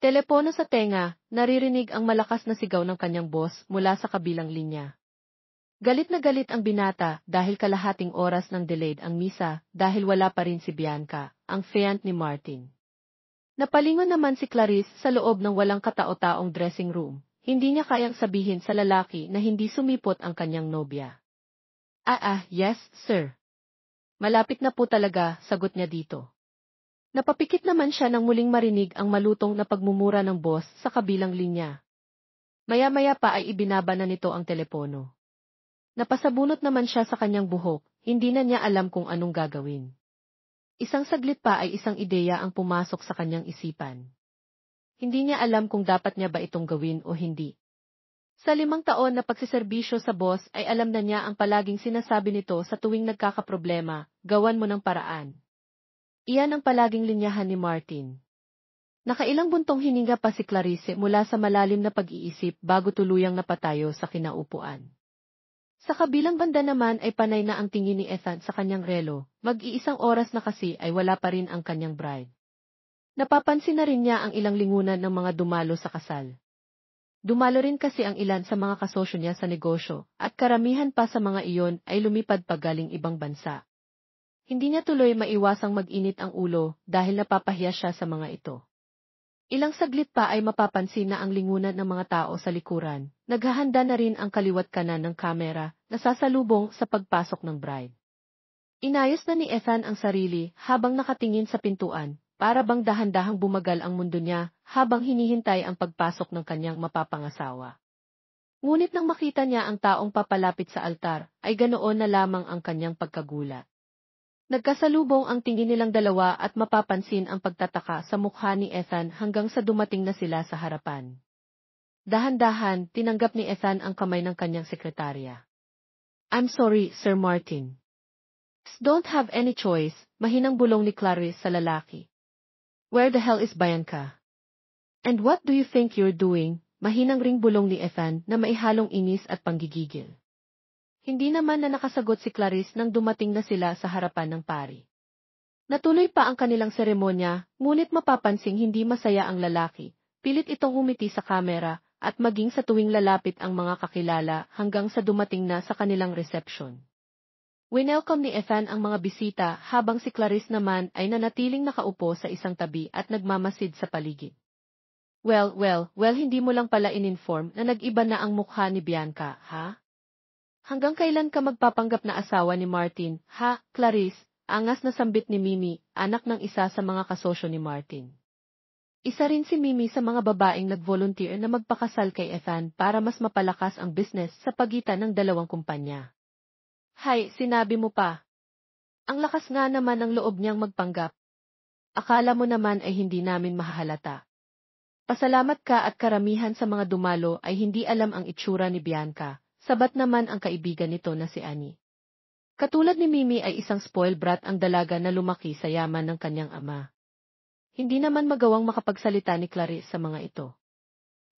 Telepono sa tenga, naririnig ang malakas na sigaw ng kanyang boss mula sa kabilang linya. Galit na galit ang binata dahil kalahating oras nang delayed ang misa dahil wala pa rin si Bianca, ang fiancé ni Martin. Napalingon naman si Clarice sa loob ng walang katao-taong dressing room. Hindi niya kayang sabihin sa lalaki na hindi sumipot ang kanyang nobya. Yes, sir. Malapit na po talaga, sagot niya dito. Napapikit naman siya nang muling marinig ang malutong na pagmumura ng boss sa kabilang linya. Maya-maya pa ay ibinaba na nito ang telepono. Napasabunot naman siya sa kanyang buhok, hindi na niya alam kung anong gagawin. Isang saglit pa ay isang ideya ang pumasok sa kanyang isipan. Hindi niya alam kung dapat niya ba itong gawin o hindi. Sa 5 taon na pagsiserbisyo sa boss ay alam na niya ang palaging sinasabi nito sa tuwing nagkakaproblema, gawan mo ng paraan. Iyan ang palaging linyahan ni Martin. Nakailang buntong hininga pa si Clarice mula sa malalim na pag-iisip bago tuluyang napatayo sa kinaupuan. Sa kabilang banda naman ay panay na ang tingin ni Ethan sa kanyang relo, mag-iisang oras na kasi ay wala pa rin ang kanyang bride. Napapansin na rin niya ang ilang lingunan ng mga dumalo sa kasal. Dumalo rin kasi ang ilan sa mga kasosyo niya sa negosyo, at karamihan pa sa mga iyon ay lumipad pa galing ibang bansa. Hindi niya tuloy maiwasang mag-init ang ulo dahil napapahiya siya sa mga ito. Ilang saglit pa ay mapapansin na ang lingunan ng mga tao sa likuran. Naghahanda na rin ang kaliwat kanan ng kamera na sasalubong sa pagpasok ng bride. Inayos na ni Ethan ang sarili habang nakatingin sa pintuan, para bang dahan-dahang bumagal ang mundo niya habang hinihintay ang pagpasok ng kanyang mapapangasawa. Ngunit nang makita niya ang taong papalapit sa altar, ay ganoon na lamang ang kanyang pagkagulat. Nagkasalubong ang tingin nilang dalawa at mapapansin ang pagtataka sa mukha ni Ethan hanggang sa dumating na sila sa harapan. Dahan-dahan, tinanggap ni Ethan ang kamay ng kanyang sekretarya. I'm sorry, Sir Martin. Don't have any choice, mahinang bulong ni Clarice sa lalaki. Where the hell is Bianca? And what do you think you're doing? Mahinang ring bulong ni Ethan na maihalong inis at panggigigil. Hindi naman na nakasagot si Clarice nang dumating na sila sa harapan ng pari. Natuloy pa ang kanilang seremonya, ngunit mapapansing hindi masaya ang lalaki. Pilit itong humiti sa kamera, at maging sa tuwing lalapit ang mga kakilala hanggang sa dumating na sa kanilang reception. Winelcome ni Ethan ang mga bisita habang si Clarice naman ay nanatiling nakaupo sa isang tabi at nagmamasid sa paligid. Well, hindi mo lang pala in-inform na nag-iba na ang mukha ni Bianca, ha? Hanggang kailan ka magpapanggap na asawa ni Martin, ha, Clarice? Angas na sambit ni Mimi, anak ng isa sa mga kasosyo ni Martin. Isa rin si Mimi sa mga babaeng nag-volunteer na magpakasal kay Ethan para mas mapalakas ang business sa pagitan ng dalawang kumpanya. Hay, sinabi mo pa. Ang lakas nga naman ng loob niyang magpanggap. Akala mo naman ay hindi namin mahahalata. Pasalamat ka at karamihan sa mga dumalo ay hindi alam ang itsura ni Bianca. Sabat naman ang kaibigan nito na si Annie. Katulad ni Mimi ay isang spoiled brat ang dalaga na lumaki sa yaman ng kanyang ama. Hindi naman magawang makapagsalita ni Clarice sa mga ito.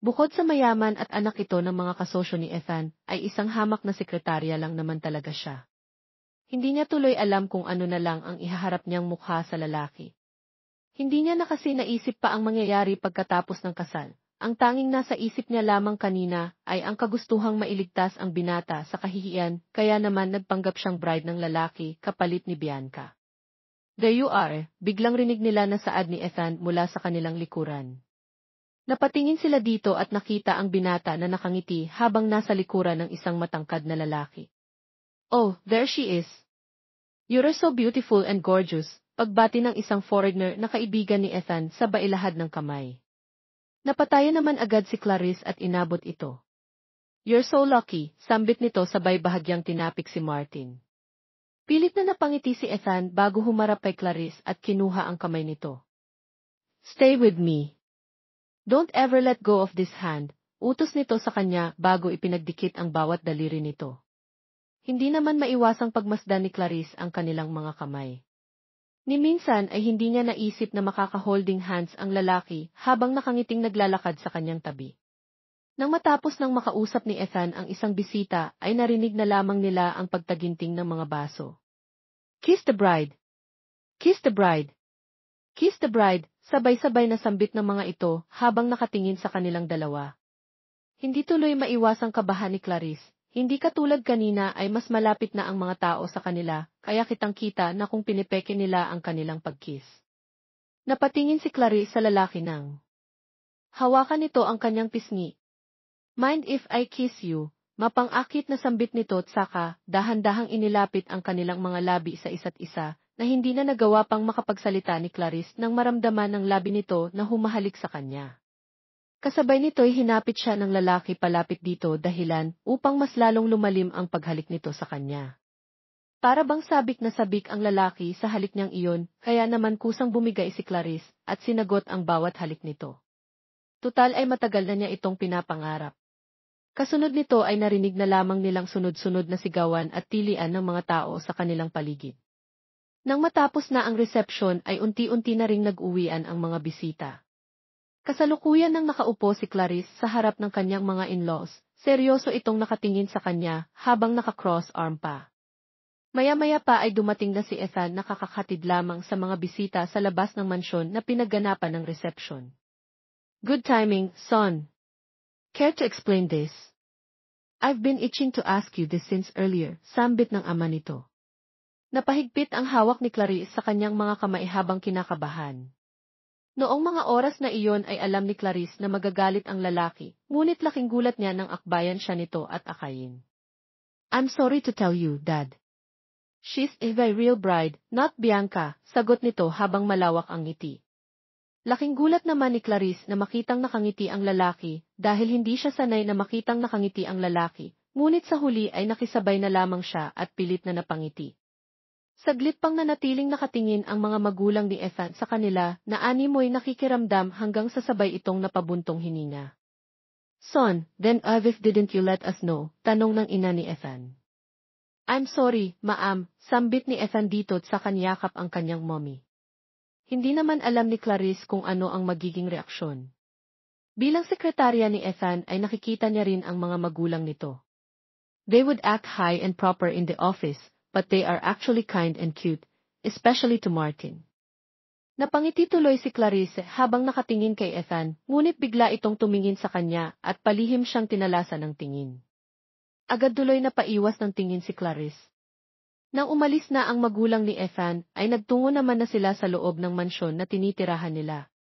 Bukod sa mayaman at anak ito ng mga kasosyo ni Ethan, ay isang hamak na sekretarya lang naman talaga siya. Hindi niya tuloy alam kung ano na lang ang ihaharap niyang mukha sa lalaki. Hindi niya na kasi naisip pa ang mangyayari pagkatapos ng kasal. Ang tanging nasa isip niya lamang kanina ay ang kagustuhang mailigtas ang binata sa kahihiyan, kaya naman nagpanggap siyang bride ng lalaki kapalit ni Bianca. There you are, biglang rinig nila na saad ni Ethan mula sa kanilang likuran. Napatingin sila dito at nakita ang binata na nakangiti habang nasa likuran ng isang matangkad na lalaki. Oh, there she is. You're so beautiful and gorgeous, pagbati ng isang foreigner na kaibigan ni Ethan sa bailahad ng kamay. Napatayan naman agad si Clarice at inabot ito. You're so lucky, sambit nito sabay bahagyang tinapik si Martin. Pilit na napangiti si Ethan bago humarap kay Clarice at kinuha ang kamay nito. Stay with me. Don't ever let go of this hand, utos nito sa kanya bago ipinagdikit ang bawat daliri nito. Hindi naman maiwasang pagmasdan ni Clarice ang kanilang mga kamay. Ni minsan ay hindi niya naisip na makaka-holding hands ang lalaki habang nakangiting naglalakad sa kanyang tabi. Nang matapos ng makausap ni Ethan ang isang bisita ay narinig na lamang nila ang pagtaginting ng mga baso. Kiss the bride! Kiss the bride! Kiss the bride! Sabay-sabay na sambit ng mga ito habang nakatingin sa kanilang dalawa. Hindi tuloy maiwasang kabahan ni Clarice. Hindi katulad kanina ay mas malapit na ang mga tao sa kanila, kaya kitang-kita na kung pinipeke nila ang kanilang pagkiss. Napatingin si Clarice sa lalaki nang hawakan nito ang kanyang pisngi. Mind if I kiss you? Mapang-akit na sambit nito at saka, dahan-dahang inilapit ang kanilang mga labi sa isa't isa, na hindi na nagawa pang makapagsalita ni Clarice nang maramdaman ng labi nito na humahalik sa kanya. Kasabay nito'y hinapit siya ng lalaki palapit dito dahilan upang mas lalong lumalim ang paghalik nito sa kanya. Para bang sabik na sabik ang lalaki sa halik niyang iyon, kaya naman kusang bumigay si Clarice at sinagot ang bawat halik nito. Tutal ay matagal na niya itong pinapangarap. Kasunod nito ay narinig na lamang nilang sunod-sunod na sigawan at tilian ng mga tao sa kanilang paligid. Nang matapos na ang reception ay unti-unti na ring nag-uwian ang mga bisita. Kasalukuyan nang nakaupo si Clarice sa harap ng kanyang mga in-laws, seryoso itong nakatingin sa kanya habang naka-cross arm pa. Maya-maya pa ay dumating na si Ethan na kakakatid lamang sa mga bisita sa labas ng mansyon na pinagganapan ng reception. Good timing, son. Care to explain this? I've been itching to ask you this since earlier, sambit ng ama nito. Napahigpit ang hawak ni Clarice sa kanyang mga kamay habang kinakabahan. Noong mga oras na iyon ay alam ni Clarice na magagalit ang lalaki, ngunit laking gulat niya nang akbayan siya nito at akayin. I'm sorry to tell you, Dad. She's a very real bride, not Bianca, sagot nito habang malawak ang ngiti. Laking gulat naman ni Clarice na makitang nakangiti ang lalaki, dahil hindi siya sanay na makitang nakangiti ang lalaki, ngunit sa huli ay nakisabay na lamang siya at pilit na napangiti. Saglit pang nanatiling nakatingin ang mga magulang ni Ethan sa kanila na animoy nakikiramdam hanggang sa sabay itong napabuntong hininga. Son, then if didn't you let us know? Tanong ng ina ni Ethan. I'm sorry, ma'am, sambit ni Ethan dito't sa kanyakap ang kanyang mommy. Hindi naman alam ni Clarice kung ano ang magiging reaksyon. Bilang sekretarya ni Ethan ay nakikita niya rin ang mga magulang nito. They would act high and proper in the office, but they are actually kind and cute, especially to Martin. Napangiti tuloy si Clarice habang nakatingin kay Ethan, ngunit bigla itong tumingin sa kanya at palihim siyang tinalasan ng tingin. Agad tuloy na paiwas ng tingin si Clarice. Nang umalis na ang magulang ni Ethan, ay nagtungo naman na sila sa loob ng mansyon na tinitirahan nila.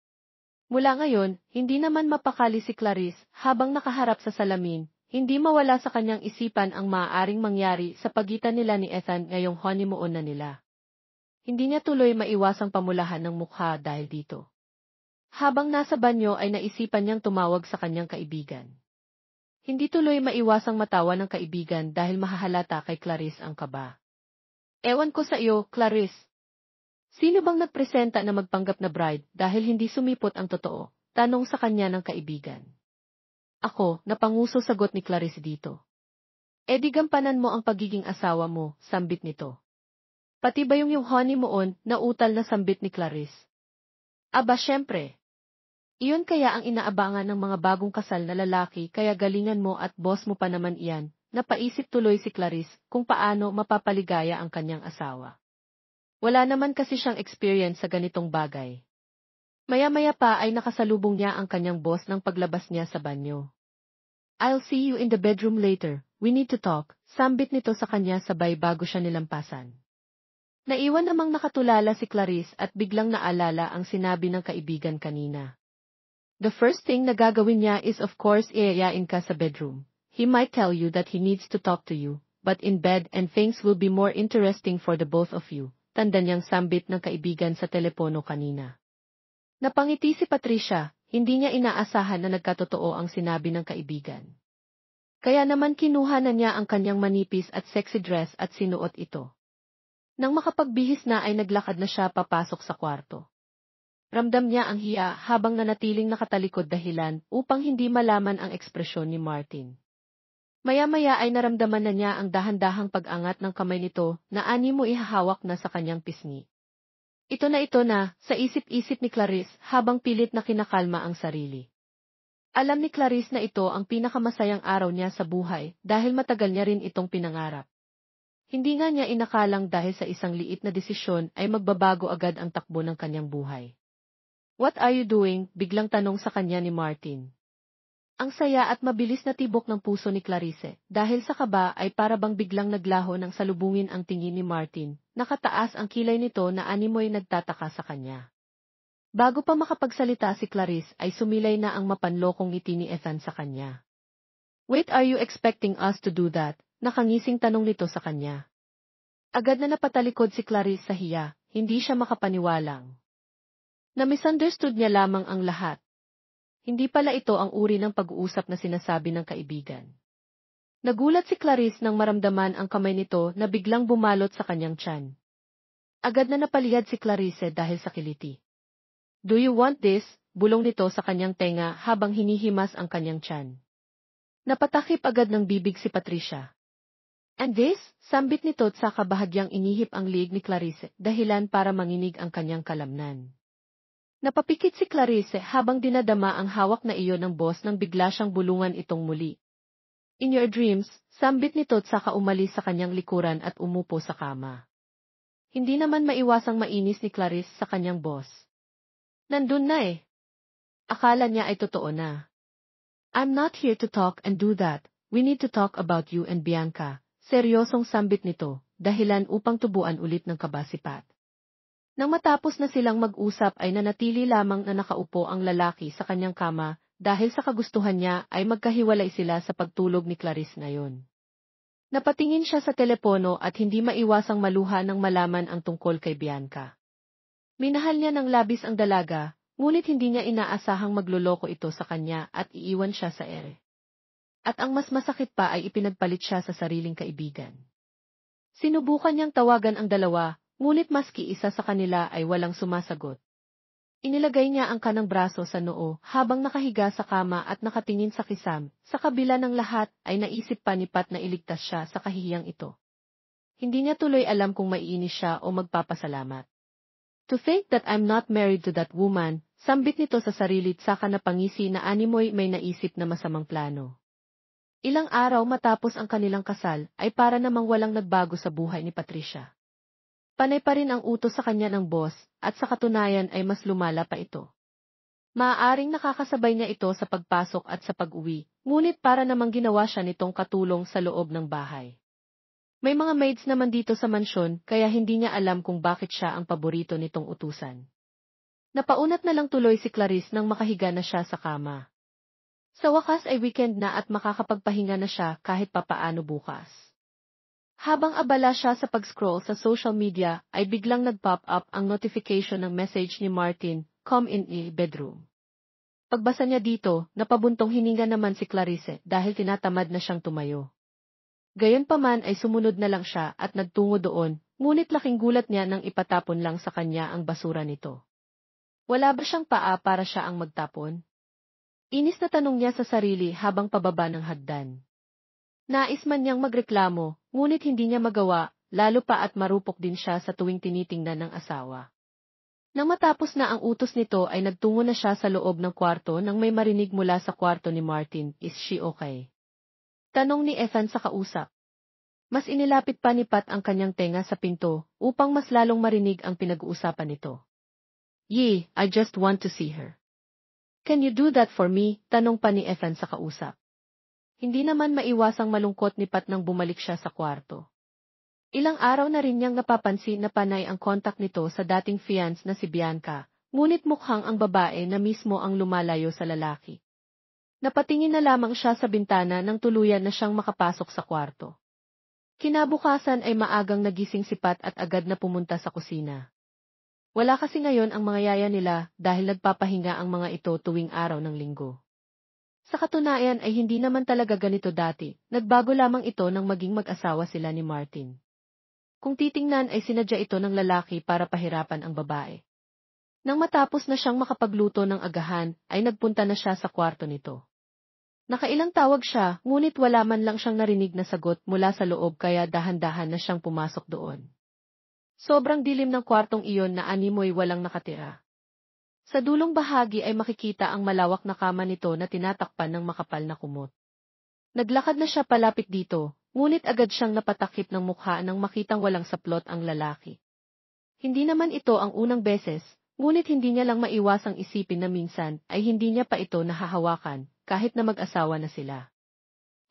Mula ngayon, hindi naman mapakali si Clarice habang nakaharap sa salamin. Hindi mawala sa kanyang isipan ang maaaring mangyari sa pagitan nila ni Ethan ngayong honeymoon na nila. Hindi niya tuloy maiwasang pamulahan ng mukha dahil dito. Habang nasa banyo ay naisipan niyang tumawag sa kanyang kaibigan. Hindi tuloy maiwasang matawa ng kaibigan dahil mahahalata kay Clarice ang kaba. Ewan ko sa iyo, Clarice. Sino bang nagpresenta na magpanggap na bride dahil hindi sumipot ang totoo? Tanong sa kanya ng kaibigan. Ako, napanguso sagot ni Clarice dito. E di gampanan mo ang pagiging asawa mo, sambit nito. Pati ba yung honeymoon, nautal na sambit ni Clarice. Aba syempre. Iyon kaya ang inaabangan ng mga bagong kasal na lalaki kaya galingan mo at boss mo pa naman iyan, napaisip tuloy si Clarice kung paano mapapaligaya ang kanyang asawa. Wala naman kasi siyang experience sa ganitong bagay. Maya-maya pa ay nakasalubong niya ang kanyang boss nang paglabas niya sa banyo. I'll see you in the bedroom later, we need to talk, sambit nito sa kanya sabay bago siya nilampasan. Naiwan namang nakatulala si Clarice at biglang naalala ang sinabi ng kaibigan kanina. The first thing na gagawin niya is of course iayain ka sa bedroom. He might tell you that he needs to talk to you, but in bed and things will be more interesting for the both of you, tanda niyang sambit ng kaibigan sa telepono kanina. Napangiti si Patricia, hindi niya inaasahan na nagkatotoo ang sinabi ng kaibigan. Kaya naman kinuha na niya ang kanyang manipis at sexy dress at sinuot ito. Nang makapagbihis na ay naglakad na siya papasok sa kwarto. Ramdam niya ang hiya habang nanatiling nakatalikod dahilan upang hindi malaman ang ekspresyon ni Martin. Maya-maya ay naramdaman na niya ang dahan-dahang pag-angat ng kamay nito na animo ihahawak na sa kanyang pisngi. Ito na, sa isip-isip ni Clarice habang pilit na kinakalma ang sarili. Alam ni Clarice na ito ang pinakamasayang araw niya sa buhay dahil matagal niya rin itong pinangarap. Hindi nga niya inakalang dahil sa isang liit na desisyon ay magbabago agad ang takbo ng kanyang buhay. What are you doing? Biglang tanong sa kanya ni Martin. Ang saya at mabilis na tibok ng puso ni Clarice, dahil sa kaba ay para bang biglang naglaho nang salubungin ang tingin ni Martin, nakataas ang kilay nito na animoy nagtataka sa kanya. Bago pa makapagsalita si Clarice ay sumilay na ang mapanlokong ngiti ni Ethan sa kanya. Wait, are you expecting us to do that? Nakangising tanong nito sa kanya. Agad na napatalikod si Clarice sa hiya, hindi siya makapaniwalang. Na-misunderstood niya lamang ang lahat. Hindi pala ito ang uri ng pag-uusap na sinasabi ng kaibigan. Nagulat si Clarice nang maramdaman ang kamay nito na biglang bumalot sa kanyang tiyan. Agad na napalihad si Clarice dahil sa kiliti. Do you want this? Bulong nito sa kanyang tenga habang hinihimas ang kanyang tiyan. Napatakip agad ng bibig si Patricia. And this? Sambit nito at saka bahagyang inihip ang liig ni Clarice dahilan para manginig ang kanyang kalamnan. Napapikit si Clarice habang dinadama ang hawak na iyon ng boss nang bigla siyang bulungan itong muli. In your dreams, sambit nito at saka umalis sa kanyang likuran at umupo sa kama. Hindi naman maiwasang mainis ni Clarice sa kanyang boss. Nandun na eh. Akala niya ay totoo na. I'm not here to talk and do that, we need to talk about you and Bianca. Seryosong sambit nito, dahilan upang tubuan ulit ng kaba si Pat. Nang matapos na silang mag-usap ay nanatili lamang na nakaupo ang lalaki sa kanyang kama dahil sa kagustuhan niya ay magkahiwalay sila sa pagtulog ni Clarice ngayon. Napatingin siya sa telepono at hindi maiwasang maluha nang malaman ang tungkol kay Bianca. Minahal niya ng labis ang dalaga, ngunit hindi niya inaasahang magloloko ito sa kanya at iiwan siya sa ere. At ang mas masakit pa ay ipinagpalit siya sa sariling kaibigan. Sinubukan niyang tawagan ang dalawa, ngunit maski isa sa kanila ay walang sumasagot. Inilagay niya ang kanang braso sa noo habang nakahiga sa kama at nakatingin sa kisam. Sa kabila ng lahat ay naisip pa ni Pat na iligtas siya sa kahihiyang ito. Hindi niya tuloy alam kung maiinis siya o magpapasalamat. To think that I'm not married to that woman, sambit nito sa sarili at saka napangisi na animoy may naisip na masamang plano. Ilang araw matapos ang kanilang kasal ay para namang walang nagbago sa buhay ni Patricia. Panay pa rin ang utos sa kanya ng boss, at sa katunayan ay mas lumala pa ito. Maaaring nakakasabay niya ito sa pagpasok at sa pag-uwi, ngunit para namang ginawa siya nitong katulong sa loob ng bahay. May mga maids naman dito sa mansyon kaya hindi niya alam kung bakit siya ang paborito nitong utusan. Napaunat na lang tuloy si Clarice nang makahiga na siya sa kama. Sa wakas ay weekend na at makakapagpahinga na siya kahit papaano bukas. Habang abala siya sa pag-scroll sa social media, ay biglang nag-pop up ang notification ng message ni Martin, "Come in the bedroom." Pagbasa niya dito, napabuntong hininga naman si Clarice dahil tinatamad na siyang tumayo. Gayunpaman ay sumunod na lang siya at nagtungo doon, ngunit laking gulat niya nang ipatapon lang sa kanya ang basura nito. Wala ba siyang paa para siya ang magtapon? Inis na tanong niya sa sarili habang pababa ng hagdan. Nais man niyang magreklamo, ngunit hindi niya magawa, lalo pa at marupok din siya sa tuwing tinitingnan ng asawa. Nang matapos na ang utos nito ay nagtungo na siya sa loob ng kwarto nang may marinig mula sa kwarto ni Martin, "Is she okay?" Tanong ni Ethan sa kausap. Mas inilapit pa ni Pat ang kanyang tenga sa pinto upang mas lalong marinig ang pinag-uusapan nito. "Yeah, I just want to see her." "Can you do that for me?" Tanong pa ni Ethan sa kausap. Hindi naman maiwasang malungkot ni Pat nang bumalik siya sa kwarto. Ilang araw na rin niyang napapansin na panay ang kontak nito sa dating fiance na si Bianca, ngunit mukhang ang babae na mismo ang lumalayo sa lalaki. Napatingin na lamang siya sa bintana nang tuluyan na siyang makapasok sa kwarto. Kinabukasan ay maagang nagising si Pat at agad na pumunta sa kusina. Wala kasi ngayon ang mga yaya nila dahil nagpapahinga ang mga ito tuwing araw ng linggo. Sa katunayan ay hindi naman talaga ganito dati, nagbago lamang ito nang maging mag-asawa sila ni Martin. Kung titingnan ay sinadya ito ng lalaki para pahirapan ang babae. Nang matapos na siyang makapagluto ng agahan, ay nagpunta na siya sa kwarto nito. Nakailang tawag siya, ngunit wala man lang siyang narinig na sagot mula sa loob kaya dahan-dahan na siyang pumasok doon. Sobrang dilim ng kwartong iyon na animoy walang nakatira. Sa dulong bahagi ay makikita ang malawak na kama nito na tinatakpan ng makapal na kumot. Naglakad na siya palapit dito, ngunit agad siyang napatakip ng mukha nang makitang walang saplot ang lalaki. Hindi naman ito ang unang beses, ngunit hindi niya lang maiwasang isipin na minsan ay hindi niya pa ito nahahawakan, kahit na mag-asawa na sila.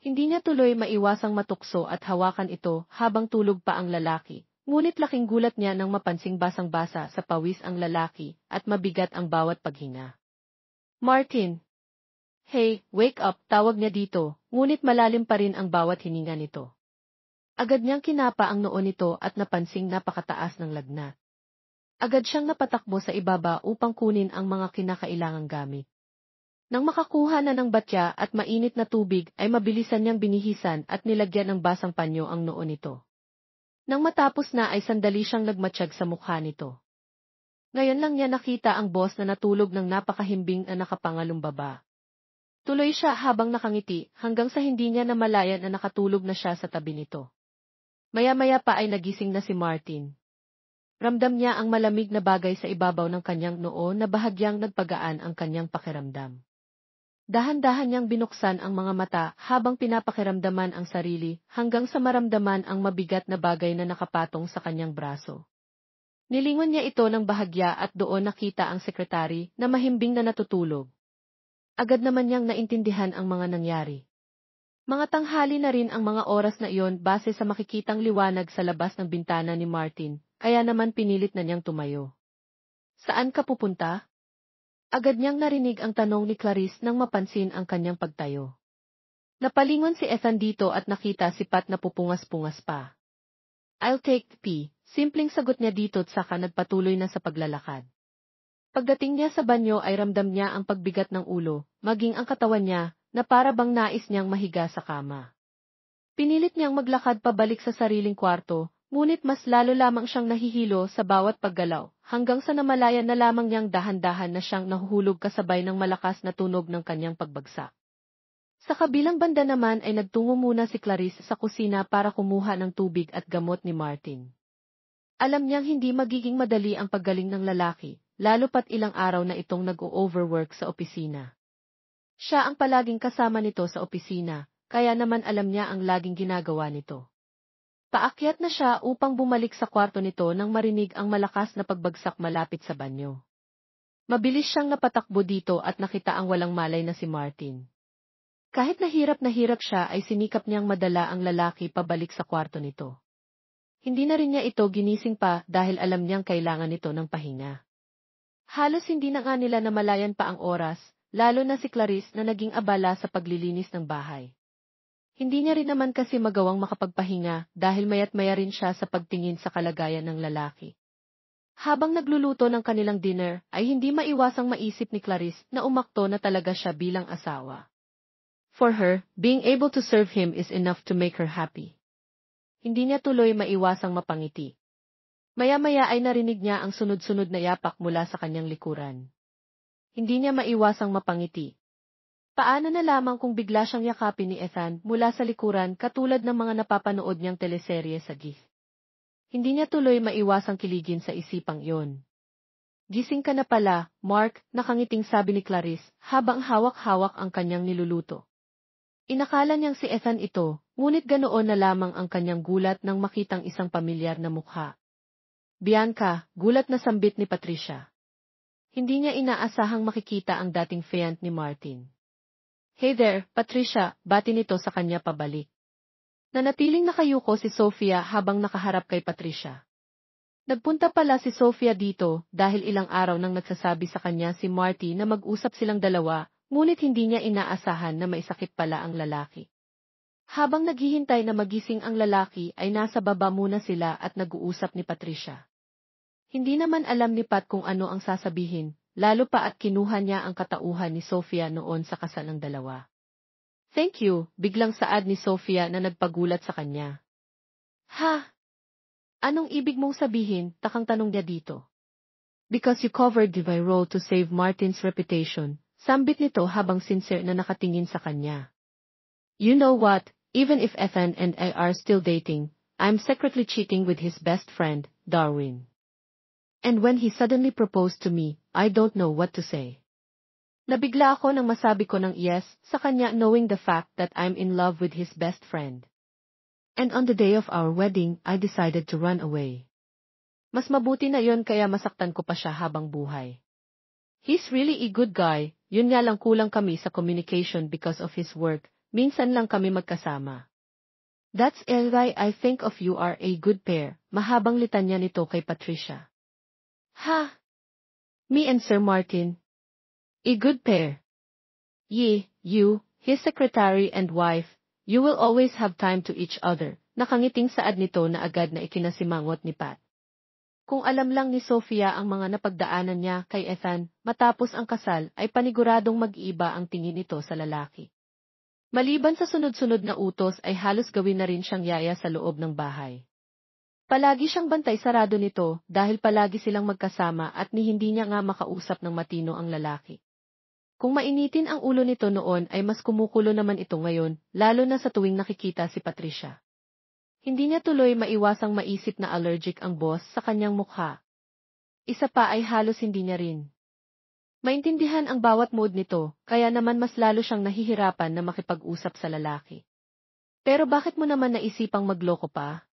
Hindi niya tuloy maiwasang matukso at hawakan ito habang tulog pa ang lalaki, ngunit laking gulat niya nang mapansing basang-basa sa pawis ang lalaki at mabigat ang bawat paghinga. Martin! Hey, wake up, tawag niya dito, ngunit malalim pa rin ang bawat hininga nito. Agad niyang kinapa ang noo nito at napansing napakataas ng lagnat. Agad siyang napatakbo sa ibaba upang kunin ang mga kinakailangang gamit. Nang makakuha na ng batya at mainit na tubig ay mabilisan niyang binihisan at nilagyan ng basang panyo ang noo nito. Nang matapos na ay sandali siyang nagmatsyag sa mukha nito. Ngayon lang niya nakita ang boss na natulog ng napakahimbing na nakapangalumbaba. Tuloy siya habang nakangiti hanggang sa hindi niya namalayan na nakatulog na siya sa tabi nito. Maya-maya pa ay nagising na si Martin. Ramdam niya ang malamig na bagay sa ibabaw ng kanyang noo na bahagyang nagpagaan ang kanyang pakiramdam. Dahan-dahan niyang binuksan ang mga mata habang pinapakiramdaman ang sarili hanggang sa maramdaman ang mabigat na bagay na nakapatong sa kanyang braso. Nilingon niya ito ng bahagya at doon nakita ang sekretary na mahimbing na natutulog. Agad naman niyang naintindihan ang mga nangyari. Mga tanghali na rin ang mga oras na iyon base sa makikitang liwanag sa labas ng bintana ni Martin, kaya naman pinilit na niyang tumayo. Saan ka pupunta? Agad niyang narinig ang tanong ni Clarice nang mapansin ang kanyang pagtayo. Napalingon si Ethan dito at nakita si Pat na pupungas-pungas pa. I'll take the pee, simpleng sagot niya dito at saka nagpatuloy na sa paglalakad. Pagdating niya sa banyo ay ramdam niya ang pagbigat ng ulo, maging ang katawan niya, na para bang nais niyang mahiga sa kama. Pinilit niyang maglakad pabalik sa sariling kwarto, ngunit mas lalo lamang siyang nahihilo sa bawat paggalaw, hanggang sa namalayan na lamang niyang dahan-dahan na siyang nahuhulog kasabay ng malakas na tunog ng kanyang pagbagsak. Sa kabilang banda naman ay nagtungo muna si Clarice sa kusina para kumuha ng tubig at gamot ni Martin. Alam niyang hindi magiging madali ang paggaling ng lalaki, lalo pat ilang araw na itong nag-o-overwork sa opisina. Siya ang palaging kasama nito sa opisina, kaya naman alam niya ang laging ginagawa nito. Paakyat na siya upang bumalik sa kwarto nito nang marinig ang malakas na pagbagsak malapit sa banyo. Mabilis siyang napatakbo dito at nakita ang walang malay na si Martin. Kahit na hirap siya ay sinikap niyang madala ang lalaki pabalik sa kwarto nito. Hindi na rin niya ito ginising pa dahil alam niyang kailangan nito ng pahinga. Halos hindi na nga nila namalayan pa ang oras, lalo na si Clarice na naging abala sa paglilinis ng bahay. Hindi niya rin naman kasi magawang makapagpahinga dahil mayat-maya rin siya sa pagtingin sa kalagayan ng lalaki. Habang nagluluto ng kanilang dinner, ay hindi maiwasang maisip ni Clarice na umakto na talaga siya bilang asawa. For her, being able to serve him is enough to make her happy. Hindi niya tuloy maiwasang mapangiti. Maya-maya ay narinig niya ang sunod-sunod na yapak mula sa kanyang likuran. Hindi niya maiwasang mapangiti. Paano na lamang kung bigla siyang yakapin ni Ethan mula sa likuran katulad ng mga napapanood niyang teleserye sa GIF. Hindi niya tuloy maiwasang kiligin sa isipang iyon. Gising ka na pala, Mark, nakangiting sabi ni Clarice habang hawak-hawak ang kanyang niluluto. Inakala niyang si Ethan ito, ngunit ganoon na lamang ang kanyang gulat nang makitang isang pamilyar na mukha. Bianca, gulat na sambit ni Patricia. Hindi niya inaasahang makikita ang dating fiancé ni Martin. Hey there, Patricia, bati nito sa kanya pabalik. Nanatiling nakayuko si Sofia habang nakaharap kay Patricia. Nagpunta pala si Sofia dito dahil ilang araw nang nagsasabi sa kanya si Marty na mag-usap silang dalawa, ngunit hindi niya inaasahan na maisakit pala ang lalaki. Habang naghihintay na magising ang lalaki ay nasa baba muna sila at nag-uusap ni Patricia. Hindi naman alam ni Pat kung ano ang sasabihin. Lalo pa at kinuha niya ang katauhan ni Sofia noon sa kasal ng dalawa. Thank you, biglang saad ni Sofia na nagpagulat sa kanya. Ha? Anong ibig mong sabihin, takang tanong niya dito. Because you covered my role to save Martin's reputation, sambit nito habang sincere na nakatingin sa kanya. You know what, even if Ethan and I are still dating, I'm secretly cheating with his best friend, Darwin. And when he suddenly proposed to me, I don't know what to say. Nabigla ako nang masabi ko ng yes sa kanya knowing the fact that I'm in love with his best friend. And on the day of our wedding, I decided to run away. Mas mabuti na yon kaya masaktan ko pa siya habang buhay. He's really a good guy, yun nga lang kulang kami sa communication because of his work, minsan lang kami magkasama. That's why I think of you are a good pair, mahabang litanya nito kay Patricia. Ha? Me and Sir Martin? A good pair? Ye, you, his secretary and wife, you will always have time to each other, nakangiting saad nito na agad na ikinasimangot ni Pat. Kung alam lang ni Sofia ang mga napagdaanan niya kay Ethan, matapos ang kasal ay paniguradong mag-iiba ang tingin nito sa lalaki. Maliban sa sunod-sunod na utos ay halos gawin na rin siyang yaya sa loob ng bahay. Palagi siyang bantay sarado nito dahil palagi silang magkasama at hindi niya nga makausap ng matino ang lalaki. Kung mainitin ang ulo nito noon ay mas kumukulo naman ito ngayon, lalo na sa tuwing nakikita si Patricia. Hindi niya tuloy maiwasang maisip na allergic ang boss sa kanyang mukha. Isa pa ay halos hindi niya rin maintindihan ang bawat mood nito, kaya naman mas lalo siyang nahihirapan na makipag-usap sa lalaki. Pero bakit mo naman naisipang magloko pa?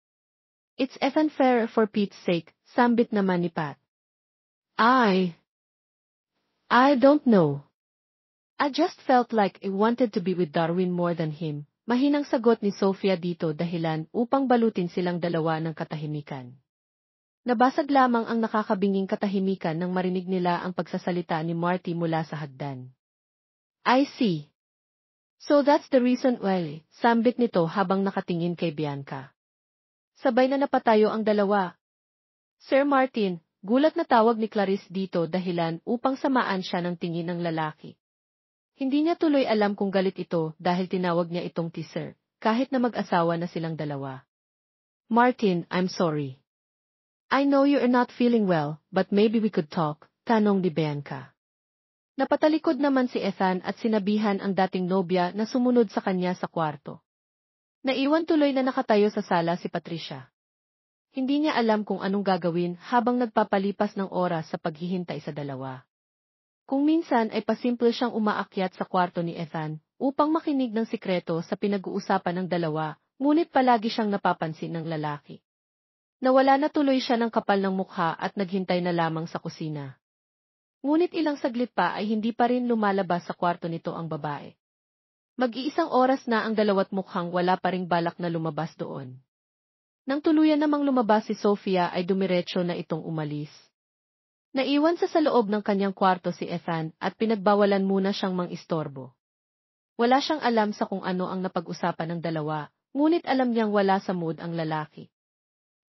It's Ethan fair for Pete's sake, sambit naman ni Pat. I don't know. I just felt like I wanted to be with Darwin more than him. Mahinang sagot ni Sofia dito dahilan upang balutin silang dalawa ng katahimikan. Nabasag lamang ang nakakabinging katahimikan nang marinig nila ang pagsasalita ni Marty mula sa hagdan. I see. So that's the reason why, sambit nito habang nakatingin kay Bianca. Sabay na napatayo ang dalawa. Sir Martin, gulat na tawag ni Clarice dito dahilan upang samaan siya ng tingin ng lalaki. Hindi niya tuloy alam kung galit ito dahil tinawag niya itong teaser, kahit na mag-asawa na silang dalawa. Martin, I'm sorry. I know you're not feeling well, but maybe we could talk, tanong ni Bianca. Napatalikod naman si Ethan at sinabihan ang dating nobya na sumunod sa kanya sa kwarto. Naiwan tuloy na nakatayo sa sala si Patricia. Hindi niya alam kung anong gagawin habang nagpapalipas ng oras sa paghihintay sa dalawa. Kung minsan ay pasimple siyang umaakyat sa kwarto ni Ethan upang makinig ng sikreto sa pinag-uusapan ng dalawa, ngunit palagi siyang napapansin ng lalaki. Nawala na tuloy siya ng kapal ng mukha at naghintay na lamang sa kusina. Ngunit ilang saglit pa ay hindi pa rin lumalabas sa kwarto nito ang babae. Mag-iisang oras na ang dalawat mukhang wala pa ring balak na lumabas doon. Nang tuluyan namang lumabas si Sofia ay dumiretso na itong umalis. Naiwan sa loob ng kanyang kwarto si Ethan at pinagbawalan muna siyang mang-istorbo. Wala siyang alam sa kung ano ang napag-usapan ng dalawa, ngunit alam niyang wala sa mood ang lalaki.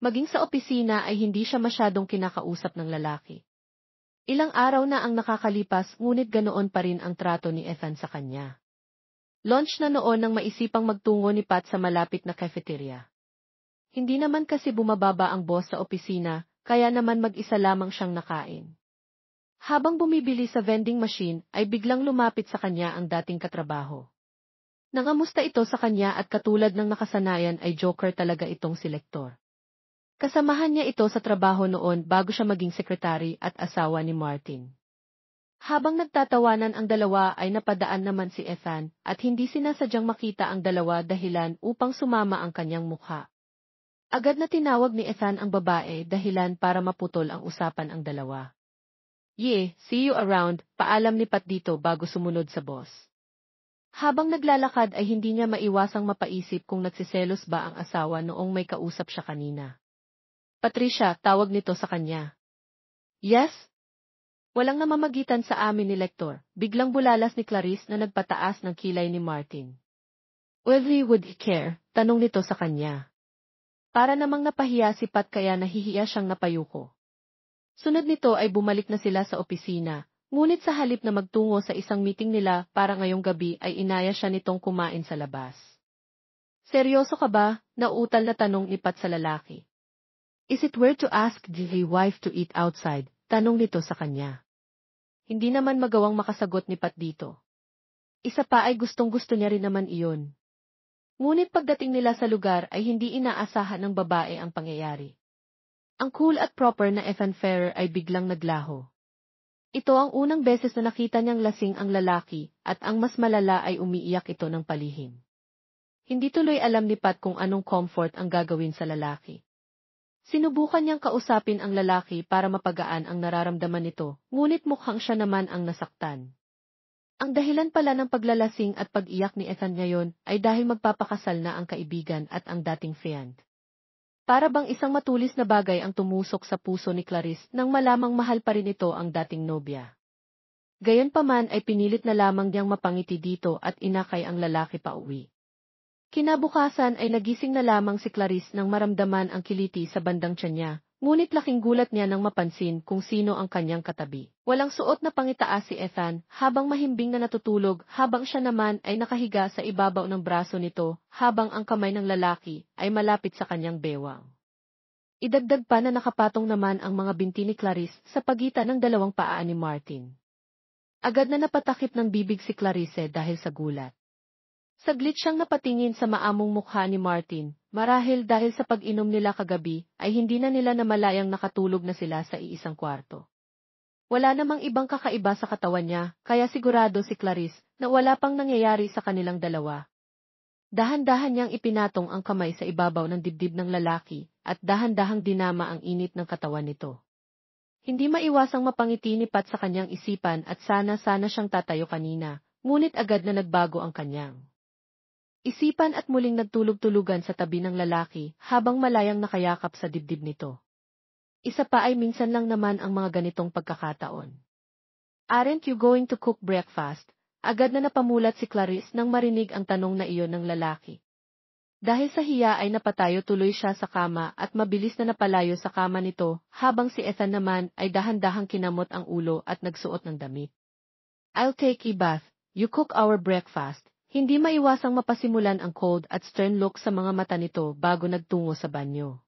Maging sa opisina ay hindi siya masyadong kinakausap ng lalaki. Ilang araw na ang nakakalipas ngunit ganoon pa rin ang trato ni Ethan sa kanya. Lunch na noon nang maisipang magtungo ni Pat sa malapit na cafeteria. Hindi naman kasi bumababa ang boss sa opisina, kaya naman mag-isa lamang siyang nakain. Habang bumibili sa vending machine ay biglang lumapit sa kanya ang dating katrabaho. Nangamusta ito sa kanya at katulad ng nakasanayan ay joker talaga itong si Lector. Kasamahan niya ito sa trabaho noon bago siya maging sekretary at asawa ni Martin. Habang nagtatawanan ang dalawa ay napadaan naman si Ethan at hindi sinasadyang makita ang dalawa dahilan upang sumama ang kanyang mukha. Agad na tinawag ni Ethan ang babae dahilan para maputol ang usapan ang dalawa. See you around, paalam ni Pat dito bago sumunod sa boss. Habang naglalakad ay hindi niya maiwasang mapaisip kung nagsiselos ba ang asawa noong may kausap siya kanina. Patricia, tawag nito sa kanya. Yes? Walang namamagitan sa amin ni Lector, biglang bulalas ni Clarice na nagpataas ng kilay ni Martin. Whether would he care, tanong nito sa kanya. Para namang napahiya si Pat kaya nahihiya siyang napayuko. Sunod nito ay bumalik na sila sa opisina, ngunit sa halip na magtungo sa isang meeting nila para ngayong gabi ay inaya siya nitong kumain sa labas. Seryoso ka ba? Nauutal na tanong ni Pat sa lalaki. Is it weird to ask the wife to eat outside? Tanong nito sa kanya. Hindi naman magawang makasagot ni Pat dito. Isa pa ay gustong-gusto niya rin naman iyon. Ngunit pagdating nila sa lugar ay hindi inaasahan ng babae ang pangyayari. Ang cool at proper na Ethan Ferrer ay biglang naglaho. Ito ang unang beses na nakita niyang lasing ang lalaki at ang mas malala ay umiiyak ito ng palihim. Hindi tuloy alam ni Pat kung anong comfort ang gagawin sa lalaki. Sinubukan niyang kausapin ang lalaki para mapagaan ang nararamdaman nito, ngunit mukhang siya naman ang nasaktan. Ang dahilan pala ng paglalasing at pag-iyak ni Ethan ngayon ay dahil magpapakasal na ang kaibigan at ang dating fiancé. Para bang isang matulis na bagay ang tumusok sa puso ni Clarice nang malamang mahal pa rin ito ang dating nobya. Gayunpaman ay pinilit na lamang niyang mapangiti dito at inakay ang lalaki pauwi. Kinabukasan ay nagising na lamang si Clarice nang maramdaman ang kiliti sa bandang tiyan niya, ngunit laking gulat niya nang mapansin kung sino ang kanyang katabi. Walang suot na pangitaas si Ethan, habang mahimbing na natutulog, habang siya naman ay nakahiga sa ibabaw ng braso nito, habang ang kamay ng lalaki ay malapit sa kanyang bewang. Idagdag pa na nakapatong naman ang mga binti ni Clarice sa pagitan ng dalawang paa ni Martin. Agad na napatakip ng bibig si Clarice dahil sa gulat. Saglit siyang napatingin sa maamong mukha ni Martin, marahil dahil sa pag-inom nila kagabi, ay hindi na nila namalayang nakatulog na sila sa iisang kwarto. Wala namang ibang kakaiba sa katawan niya, kaya sigurado si Clarice na wala pang nangyayari sa kanilang dalawa. Dahan-dahan niyang ipinatong ang kamay sa ibabaw ng dibdib ng lalaki, at dahan-dahang dinama ang init ng katawan nito. Hindi maiwasang mapangiti ni Pat sa kanyang isipan at sana siyang tatayo kanina, ngunit agad na nagbago ang kanyang isipan at muling nagtulog-tulugan sa tabi ng lalaki habang malayang nakayakap sa dibdib nito. Isa pa ay minsan lang naman ang mga ganitong pagkakataon. "Aren't you going to cook breakfast?" Agad na napamulat si Clarice nang marinig ang tanong na iyon ng lalaki. Dahil sa hiya ay napatayo tuloy siya sa kama at mabilis na napalayo sa kama nito habang si Ethan naman ay dahan-dahang kinamot ang ulo at nagsuot ng damit. "I'll take a bath, you cook our breakfast." Hindi maiwasang mapasimulan ang cold at stern look sa mga mata nito bago nagtungo sa banyo.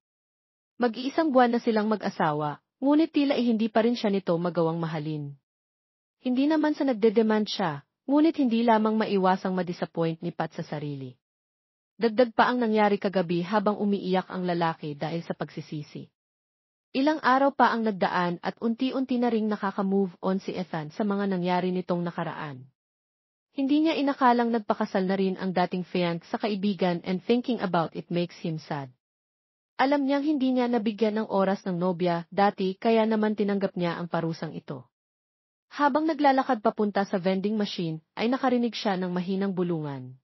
Mag-iisang buwan na silang mag-asawa, ngunit tila hindi pa rin siya nito magawang mahalin. Hindi naman sa nagde-demand siya, ngunit hindi lamang maiwasang madisappoint ni Pat sa sarili. Dagdag pa ang nangyari kagabi habang umiiyak ang lalaki dahil sa pagsisisi. Ilang araw pa ang nagdaan at unti-unti na ring nakaka-move on si Ethan sa mga nangyari nitong nakaraan. Hindi niya inakalang nagpakasal na rin ang dating fiancé sa kaibigan and thinking about it makes him sad. Alam niyang hindi niya nabigyan ng oras ng nobya dati kaya naman tinanggap niya ang parusang ito. Habang naglalakad papunta sa vending machine, ay nakarinig siya ng mahinang bulungan.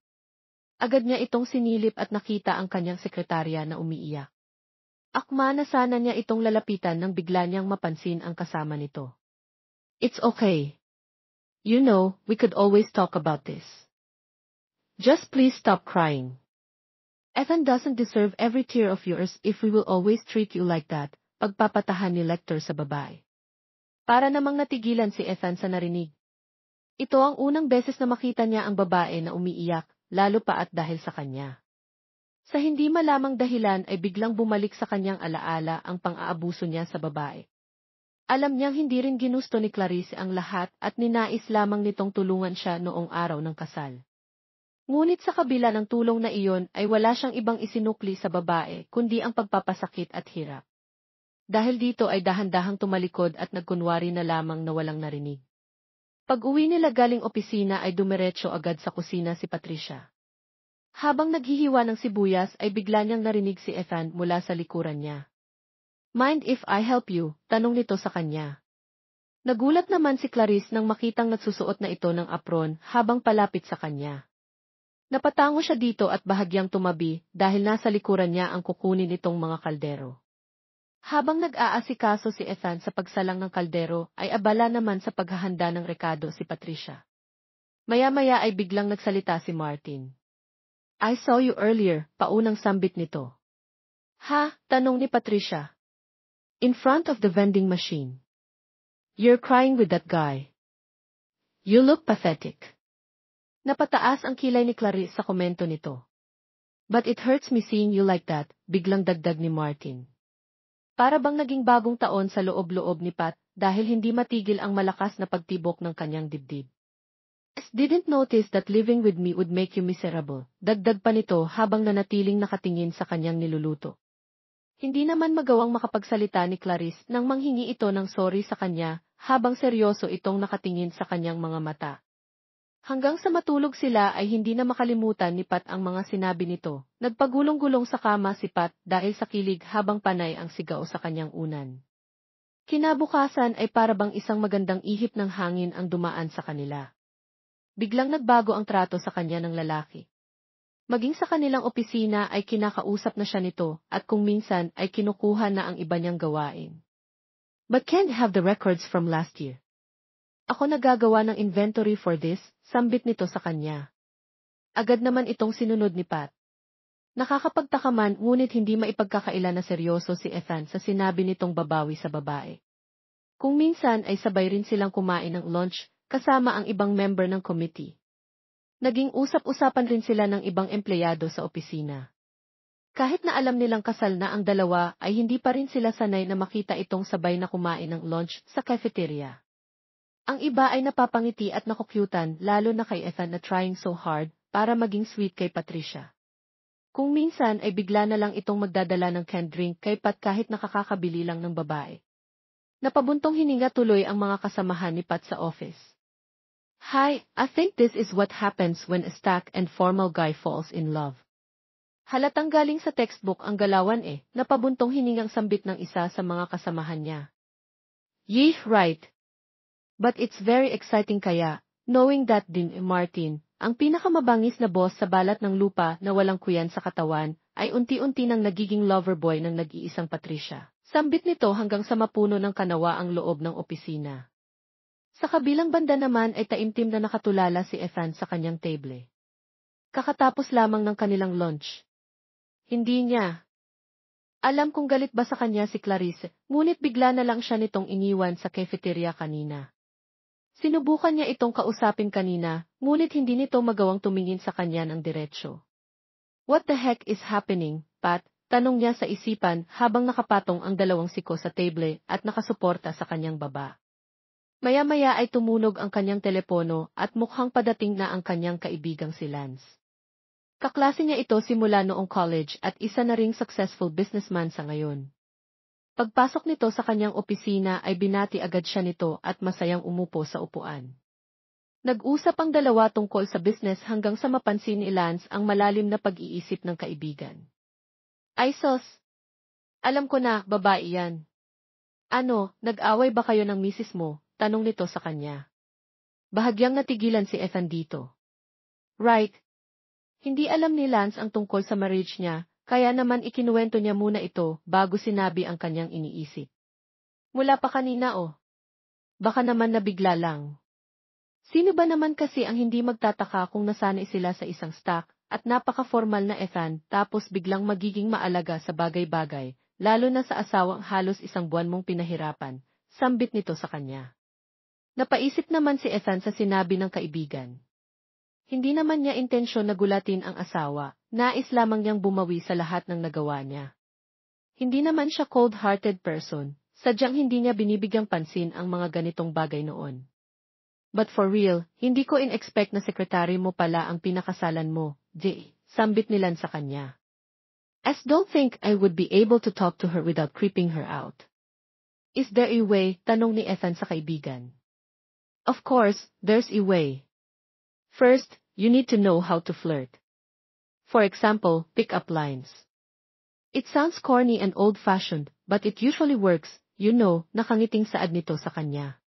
Agad niya itong sinilip at nakita ang kanyang sekretarya na umiiyak. Akma na sana niya itong lalapitan nang bigla niyang mapansin ang kasama nito. "It's okay. You know, we could always talk about this. Just please stop crying. Ethan doesn't deserve every tear of yours if we will always treat you like that," pagpapatahan ni Lecter sa babae. Para namang natigilan si Ethan sa narinig. Ito ang unang beses na makita niya ang babae na umiiyak, lalo pa at dahil sa kanya. Sa hindi malamang dahilan ay biglang bumalik sa kanyang alaala ang pang-aabuso niya sa babae. Alam niyang hindi rin ginusto ni Clarice ang lahat at ninais lamang nitong tulungan siya noong araw ng kasal. Ngunit sa kabila ng tulong na iyon ay wala siyang ibang isinukli sa babae kundi ang pagpapasakit at hirap. Dahil dito ay dahan-dahang tumalikod at nagkunwari na lamang na walang narinig. Pag-uwi nila galing opisina ay dumiretso agad sa kusina si Patricia. Habang naghihiwa ng sibuyas ay bigla niyang narinig si Ethan mula sa likuran niya. "Mind if I help you?" tanong nito sa kanya. Nagulat naman si Clarice nang makitang nagsusuot na ito ng apron habang palapit sa kanya. Napatango siya dito at bahagyang tumabi dahil nasa likuran niya ang kukunin nitong mga kaldero. Habang nag-aasikaso si Ethan sa pagsalang ng kaldero ay abala naman sa paghahanda ng rekado si Patricia. Maya-maya ay biglang nagsalita si Martin. "I saw you earlier," paunang sambit nito. "Ha?" tanong ni Patricia. "In front of the vending machine. You're crying with that guy. You look pathetic." Napataas ang kilay ni Clarice sa komento nito. "But it hurts me seeing you like that," biglang dagdag ni Martin. Para bang naging bagong taon sa loob-loob ni Pat dahil hindi matigil ang malakas na pagtibok ng kanyang dibdib. "Didn't notice that living with me would make you miserable," dagdag pa nito habang nanatiling nakatingin sa kanyang niluluto. Hindi naman magawang makapagsalita ni Clarice nang manghingi ito ng sorry sa kanya habang seryoso itong nakatingin sa kanyang mga mata. Hanggang sa matulog sila ay hindi na makalimutan ni Pat ang mga sinabi nito. Nagpagulong-gulong sa kama si Pat dahil sa kilig habang panay ang sigaw sa kanyang unan. Kinabukasan ay parabang isang magandang ihip ng hangin ang dumaan sa kanila. Biglang nagbago ang trato sa kanya ng lalaki. Maging sa kanilang opisina ay kinakausap na siya nito at kung minsan ay kinukuha na ang iba niyang gawain. But can't have the records from last year. Ako nagagawa ng inventory for this, sambit nito sa kanya. Agad naman itong sinunod ni Pat. Nakakapagtaka man ngunit hindi maipagkakaila na seryoso si Ethan sa sinabi nitong babawi sa babae. Kung minsan ay sabay rin silang kumain ng lunch kasama ang ibang member ng committee. Naging usap-usapan rin sila ng ibang empleyado sa opisina. Kahit na alam nilang kasal na ang dalawa ay hindi pa rin sila sanay na makita itong sabay na kumain ng lunch sa cafeteria. Ang iba ay napapangiti at nakukyutan lalo na kay Ethan na trying so hard para maging sweet kay Patricia. Kung minsan ay bigla na lang itong magdadala ng canned drink kay Pat kahit nakakakabili lang ng babae. Napabuntong hininga tuloy ang mga kasamahan ni Pat sa office. Hi, I think this is what happens when a stack and formal guy falls in love. Halatang galing sa textbook ang galawan napabuntong hiningang sambit ng isa sa mga kasamahan niya. Yeh, right. But it's very exciting kaya, knowing that Dean Martin, ang pinakamabangis na boss sa balat ng lupa na walang kuyan sa katawan, ay unti-unti nang nagiging loverboy ng nag-iisang Patricia. Sambit nito hanggang sa mapuno ng kanawa ang loob ng opisina. Sa kabilang banda naman ay taimtim na nakatulala si Ethan sa kanyang table. Kakatapos lamang ng kanilang lunch. Hindi niya alam kung galit ba sa kanya si Clarice, ngunit bigla na lang siya nitong iniwan sa cafeteria kanina. Sinubukan niya itong kausapin kanina, ngunit hindi nito magawang tumingin sa kanya ng diretsyo. What the heck is happening, Pat? Tanong niya sa isipan habang nakapatong ang dalawang siko sa table at nakasuporta sa kanyang baba. Maya-maya ay tumunog ang kanyang telepono at mukhang padating na ang kanyang kaibigang si Lance. Kaklase niya ito simula noong college at isa na ring successful businessman sa ngayon. Pagpasok nito sa kanyang opisina ay binati agad siya nito at masayang umupo sa upuan. Nag-usap ang dalawa tungkol sa business hanggang sa mapansin ni Lance ang malalim na pag-iisip ng kaibigan. Ay sos! Alam ko na, babae yan. Ano, nag-away ba kayo ng misis mo? Tanong nito sa kanya. Bahagyang natigilan si Ethan dito. Right. Hindi alam ni Lance ang tungkol sa marriage niya, kaya naman ikinuwento niya muna ito bago sinabi ang kanyang iniisip. Mula pa kanina Baka naman nabigla lang. Sino ba naman kasi ang hindi magtataka kung nasanay sila sa isang stock at napaka-formal na Ethan tapos biglang magiging maalaga sa bagay-bagay, lalo na sa asawang halos isang buwan mong pinahirapan, sambit nito sa kanya. Napaisip naman si Ethan sa sinabi ng kaibigan. Hindi naman niya intensyon na gulatin ang asawa, nais lamang niyang bumawi sa lahat ng nagawa niya. Hindi naman siya cold-hearted person, sadyang hindi niya binibigyang pansin ang mga ganitong bagay noon. But for real, hindi ko in-expect na sekretary mo pala ang pinakasalan mo, sambit nilan sa kanya. As don't think I would be able to talk to her without creeping her out. Is there a way? Tanong ni Ethan sa kaibigan. Of course, there's a way. First, you need to know how to flirt. For example, pick-up lines. It sounds corny and old-fashioned, but it usually works, nakangiting saad nito sa kanya.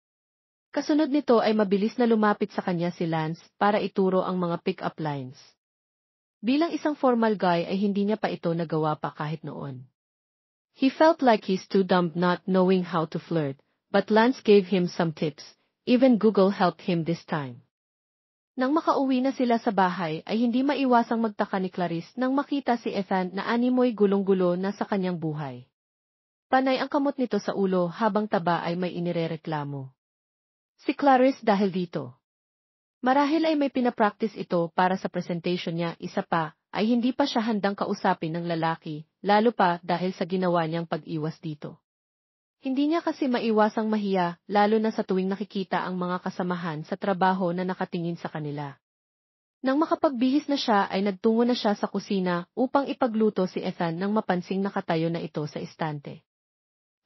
Kasunod nito ay mabilis na lumapit sa kanya si Lance para ituro ang mga pick-up lines. Bilang isang formal guy ay hindi niya pa ito nagawa pa kahit noon. He felt like he's too dumb not knowing how to flirt, but Lance gave him some tips, even Google helped him this time. Nang makauwi na sila sa bahay ay hindi maiwasang magtaka ni Clarice nang makita si Ethan na animoy gulong-gulo na sa kanyang buhay. Panay ang kamot nito sa ulo habang taba ay may inirereklamo. Si Clarice dahil dito. Marahil ay may pinapractice ito para sa presentation niya, isa pa, ay hindi pa siya handang kausapin ng lalaki, lalo pa dahil sa ginawa niyang pag-iwas dito. Hindi niya kasi maiwasang mahiya, lalo na sa tuwing nakikita ang mga kasamahan sa trabaho na nakatingin sa kanila. Nang makapagbihis na siya ay nagtungo na siya sa kusina upang ipagluto si Ethan nang mapansing nakatayo na ito sa istante.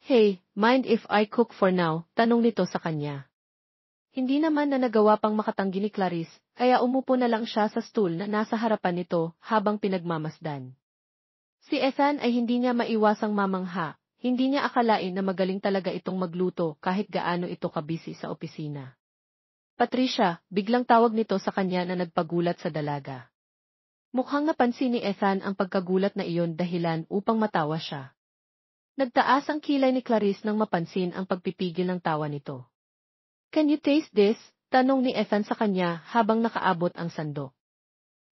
Hey, mind if I cook for now? Tanong nito sa kanya. Hindi naman na nagawa pang makatanggi ni Clarice, kaya umupo na lang siya sa stool na nasa harapan nito habang pinagmamasdan. Si Ethan ay hindi niya maiwasang mamangha, hindi niya akalain na magaling talaga itong magluto kahit gaano ito kabisi sa opisina. Patricia, biglang tawag nito sa kanya na nagpagulat sa dalaga. Mukhang napansin ni Ethan ang pagkagulat na iyon dahilan upang matawa siya. Nagtaas ang kilay ni Clarice nang mapansin ang pagpipigil ng tawa nito. "Can you taste this?" tanong ni Ethan sa kanya habang nakaabot ang sandok.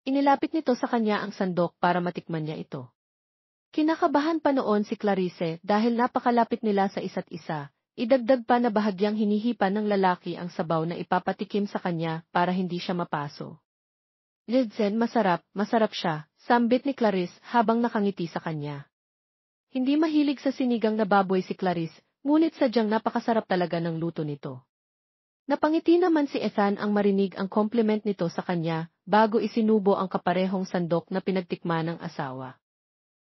Inilapit nito sa kanya ang sandok para matikman niya ito. Kinakabahan pa noon si Clarice dahil napakalapit nila sa isa't isa, idagdag pa na bahagyang hinihipan ng lalaki ang sabaw na ipapatikim sa kanya para hindi siya mapaso. "Lidzen, masarap siya," sambit ni Clarice habang nakangiti sa kanya. Hindi mahilig sa sinigang na baboy si Clarice, ngunit sadyang napakasarap talaga ng luto nito. Napangiti naman si Ethan ang marinig ang compliment nito sa kanya, bago isinubo ang kaparehong sandok na pinagtikman ng asawa.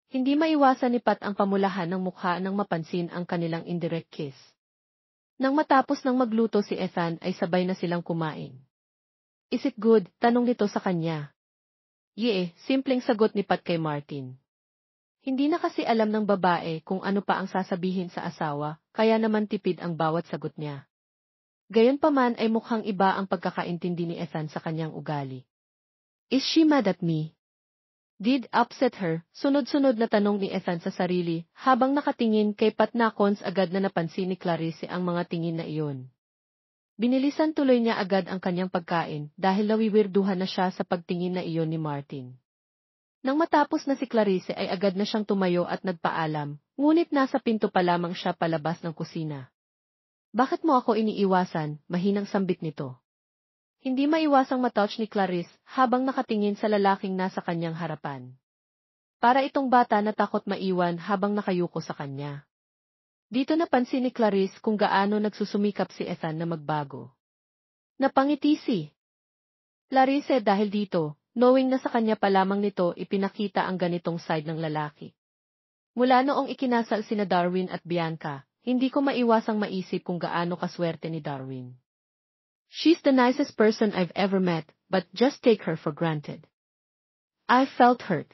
Hindi maiwasan ni Pat ang pamulahan ng mukha nang mapansin ang kanilang indirect kiss. Nang matapos ng magluto si Ethan ay sabay na silang kumain. "Is it good?" tanong nito sa kanya. "Yee," simpleng sagot ni Pat kay Martin. Hindi na kasi alam ng babae kung ano pa ang sasabihin sa asawa, kaya naman tipid ang bawat sagot niya. Gayunpaman ay mukhang iba ang pagkakaintindi ni Ethan sa kanyang ugali. "Is she mad at me? Did upset her?" Sunod-sunod na tanong ni Ethan sa sarili, habang nakatingin kay Pat na cons agad na napansin ni Clarice ang mga tingin na iyon. Binilisan tuloy niya agad ang kanyang pagkain dahil nawiwirduhan na siya sa pagtingin na iyon ni Martin. Nang matapos na si Clarice ay agad na siyang tumayo at nagpaalam, ngunit nasa pinto pa lamang siya palabas ng kusina. "Bakit mo ako iniiwasan?" mahinang sambit nito. Hindi maiwasang matouch ni Clarice habang nakatingin sa lalaking nasa kanyang harapan. Para itong bata na takot maiwan habang nakayuko sa kanya. Dito napansin ni Clarice kung gaano nagsusumikap si Ethan na magbago. Napangiti si Clarice dahil dito, knowing na sa kanya pa lamang nito ipinakita ang ganitong side ng lalaki. Mula noong ikinasal sina Darwin at Bianca, hindi ko maiwasang maisip kung gaano kaswerte ni Darwin. "She's the nicest person I've ever met, but just take her for granted. I felt hurt.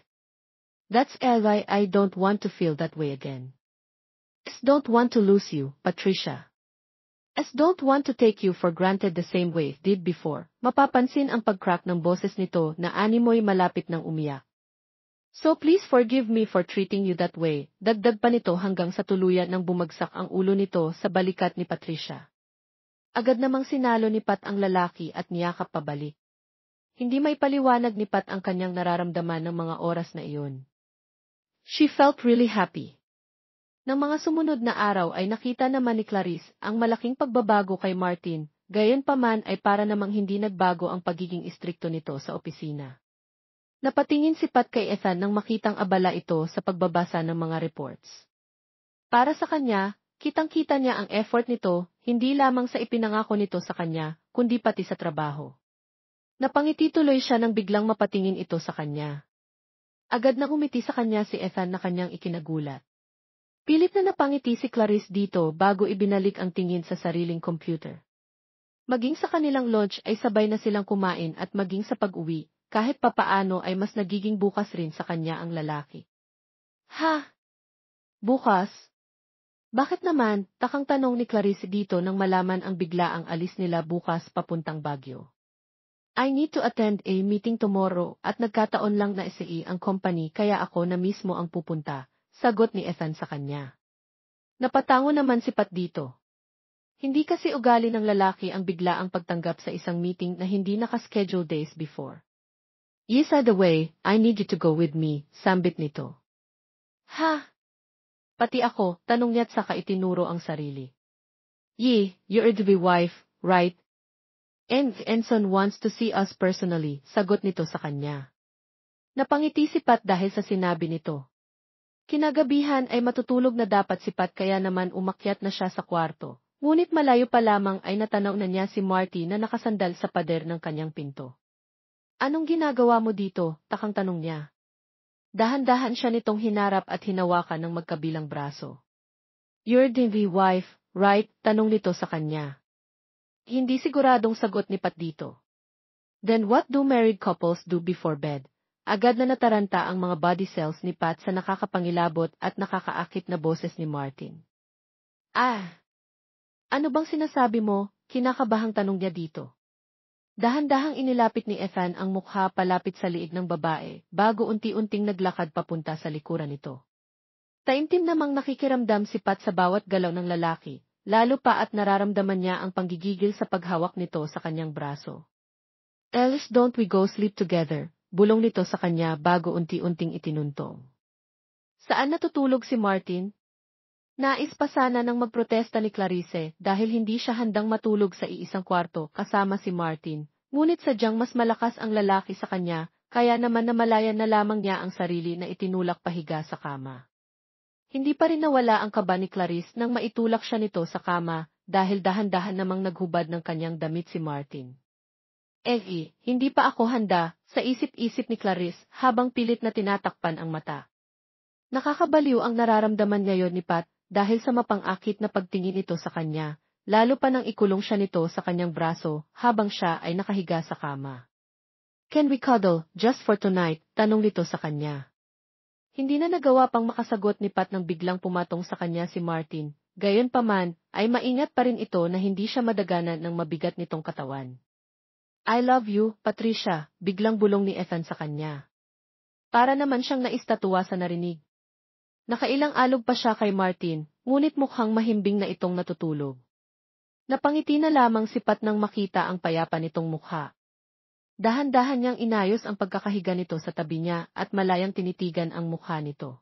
That's why I don't want to feel that way again. I don't want to lose you, Patricia. I don't want to take you for granted the same way I did before." Mapapansin ang pag-crack ng boses nito na animoy malapit ng umiyak. "So please forgive me for treating you that way," dagdag pa nito hanggang sa tuluyan nang bumagsak ang ulo nito sa balikat ni Patricia. Agad namang sinalo ni Pat ang lalaki at niyakap pabalik. Hindi may paliwanag ni Pat ang kanyang nararamdaman ng mga oras na iyon. She felt really happy. Nang mga sumunod na araw ay nakita naman ni Clarice ang malaking pagbabago kay Martin, gayunpaman ay para namang hindi nagbago ang pagiging istrikto nito sa opisina. Napatingin si Pat kay Ethan nang makitang abala ito sa pagbabasa ng mga reports. Para sa kanya, kitang-kita niya ang effort nito, hindi lamang sa ipinangako nito sa kanya, kundi pati sa trabaho. Napangiti tuloy siya nang biglang mapatingin ito sa kanya. Agad na umiti sa kanya si Ethan na kanyang ikinagulat. Pilit na napangiti si Clarice dito bago ibinalik ang tingin sa sariling computer. Maging sa kanilang lunch ay sabay na silang kumain at maging sa pag-uwi, kahit papaano ay mas nagiging bukas rin sa kanya ang lalaki. "Ha? Bukas? Bakit naman?" takang tanong ni Clarice dito nang malaman ang biglaang alis nila bukas papuntang Baguio. "I need to attend a meeting tomorrow at nagkataon lang na SAE ang company kaya ako na mismo ang pupunta," sagot ni Ethan sa kanya. Napatango naman si Pat dito. Hindi kasi ugali ng lalaki ang biglaang pagtanggap sa isang meeting na hindi nakaschedule days before. "Yes, the way, I need you to go with me," sambit nito. "Ha? Pati ako?" tanong niya't saka itinuro ang sarili. "Yeah, you're the wife, right? And Enson wants to see us personally," sagot nito sa kanya. Napangiti si Pat dahil sa sinabi nito. Kinagabihan ay matutulog na dapat si Pat kaya naman umakyat na siya sa kwarto, ngunit malayo pa lamang ay natanaw na niya si Marty na nakasandal sa pader ng kanyang pinto. "Anong ginagawa mo dito?" takang tanong niya. Dahan-dahan siya nitong hinarap at hinawakan ng magkabilang braso. "You're the wife, right?" tanong nito sa kanya. Hindi siguradong sagot ni Pat dito. Then what do married couples do before bed? Agad na nataranta ang mga body cells ni Pat sa nakakapangilabot at nakakaakit na boses ni Martin. Ah! Ano bang sinasabi mo? Kinakabahang tanong niya dito. Dahan-dahang inilapit ni Ethan ang mukha palapit sa liig ng babae bago unti-unting naglakad papunta sa likuran nito. Taimtim namang nakikiramdam si Pat sa bawat galaw ng lalaki, lalo pa at nararamdaman niya ang panggigigil sa paghawak nito sa kanyang braso. Else don't we go sleep together, bulong nito sa kanya bago unti-unting itinuntong. Saan natutulog si Martin? Nais pa sana nang magprotesta ni Clarice dahil hindi siya handang matulog sa iisang kwarto kasama si Martin, ngunit sadyang mas malakas ang lalaki sa kanya, kaya naman namalayan na lamang niya ang sarili na itinulak pahiga sa kama. Hindi pa rin nawala ang kaba ni Clarice nang maitulak siya nito sa kama dahil dahan-dahan namang naghubad ng kanyang damit si Martin. Hindi pa ako handa, sa isip-isip ni Clarice habang pilit na tinatakpan ang mata. Nakakabaliw ang nararamdaman ngayon ni Pat dahil sa mapang-akit na pagtingin ito sa kanya, lalo pa nang ikulong siya nito sa kanyang braso habang siya ay nakahiga sa kama. Can we cuddle, just for tonight? Tanong nito sa kanya. Hindi na nagawa pang makasagot ni Pat nang biglang pumatong sa kanya si Martin, gayunpaman ay maingat pa rin ito na hindi siya madaganan ng mabigat nitong katawan. I love you, Patricia, biglang bulong ni Ethan sa kanya. Para naman siyang naistatwa sa narinig. Nakailang alog pa siya kay Martin, ngunit mukhang mahimbing na itong natutulog. Napangiti na lamang si Pat nang makita ang payapa nitong mukha. Dahan-dahan niyang inayos ang pagkakahiga nito sa tabi niya at malayang tinitigan ang mukha nito.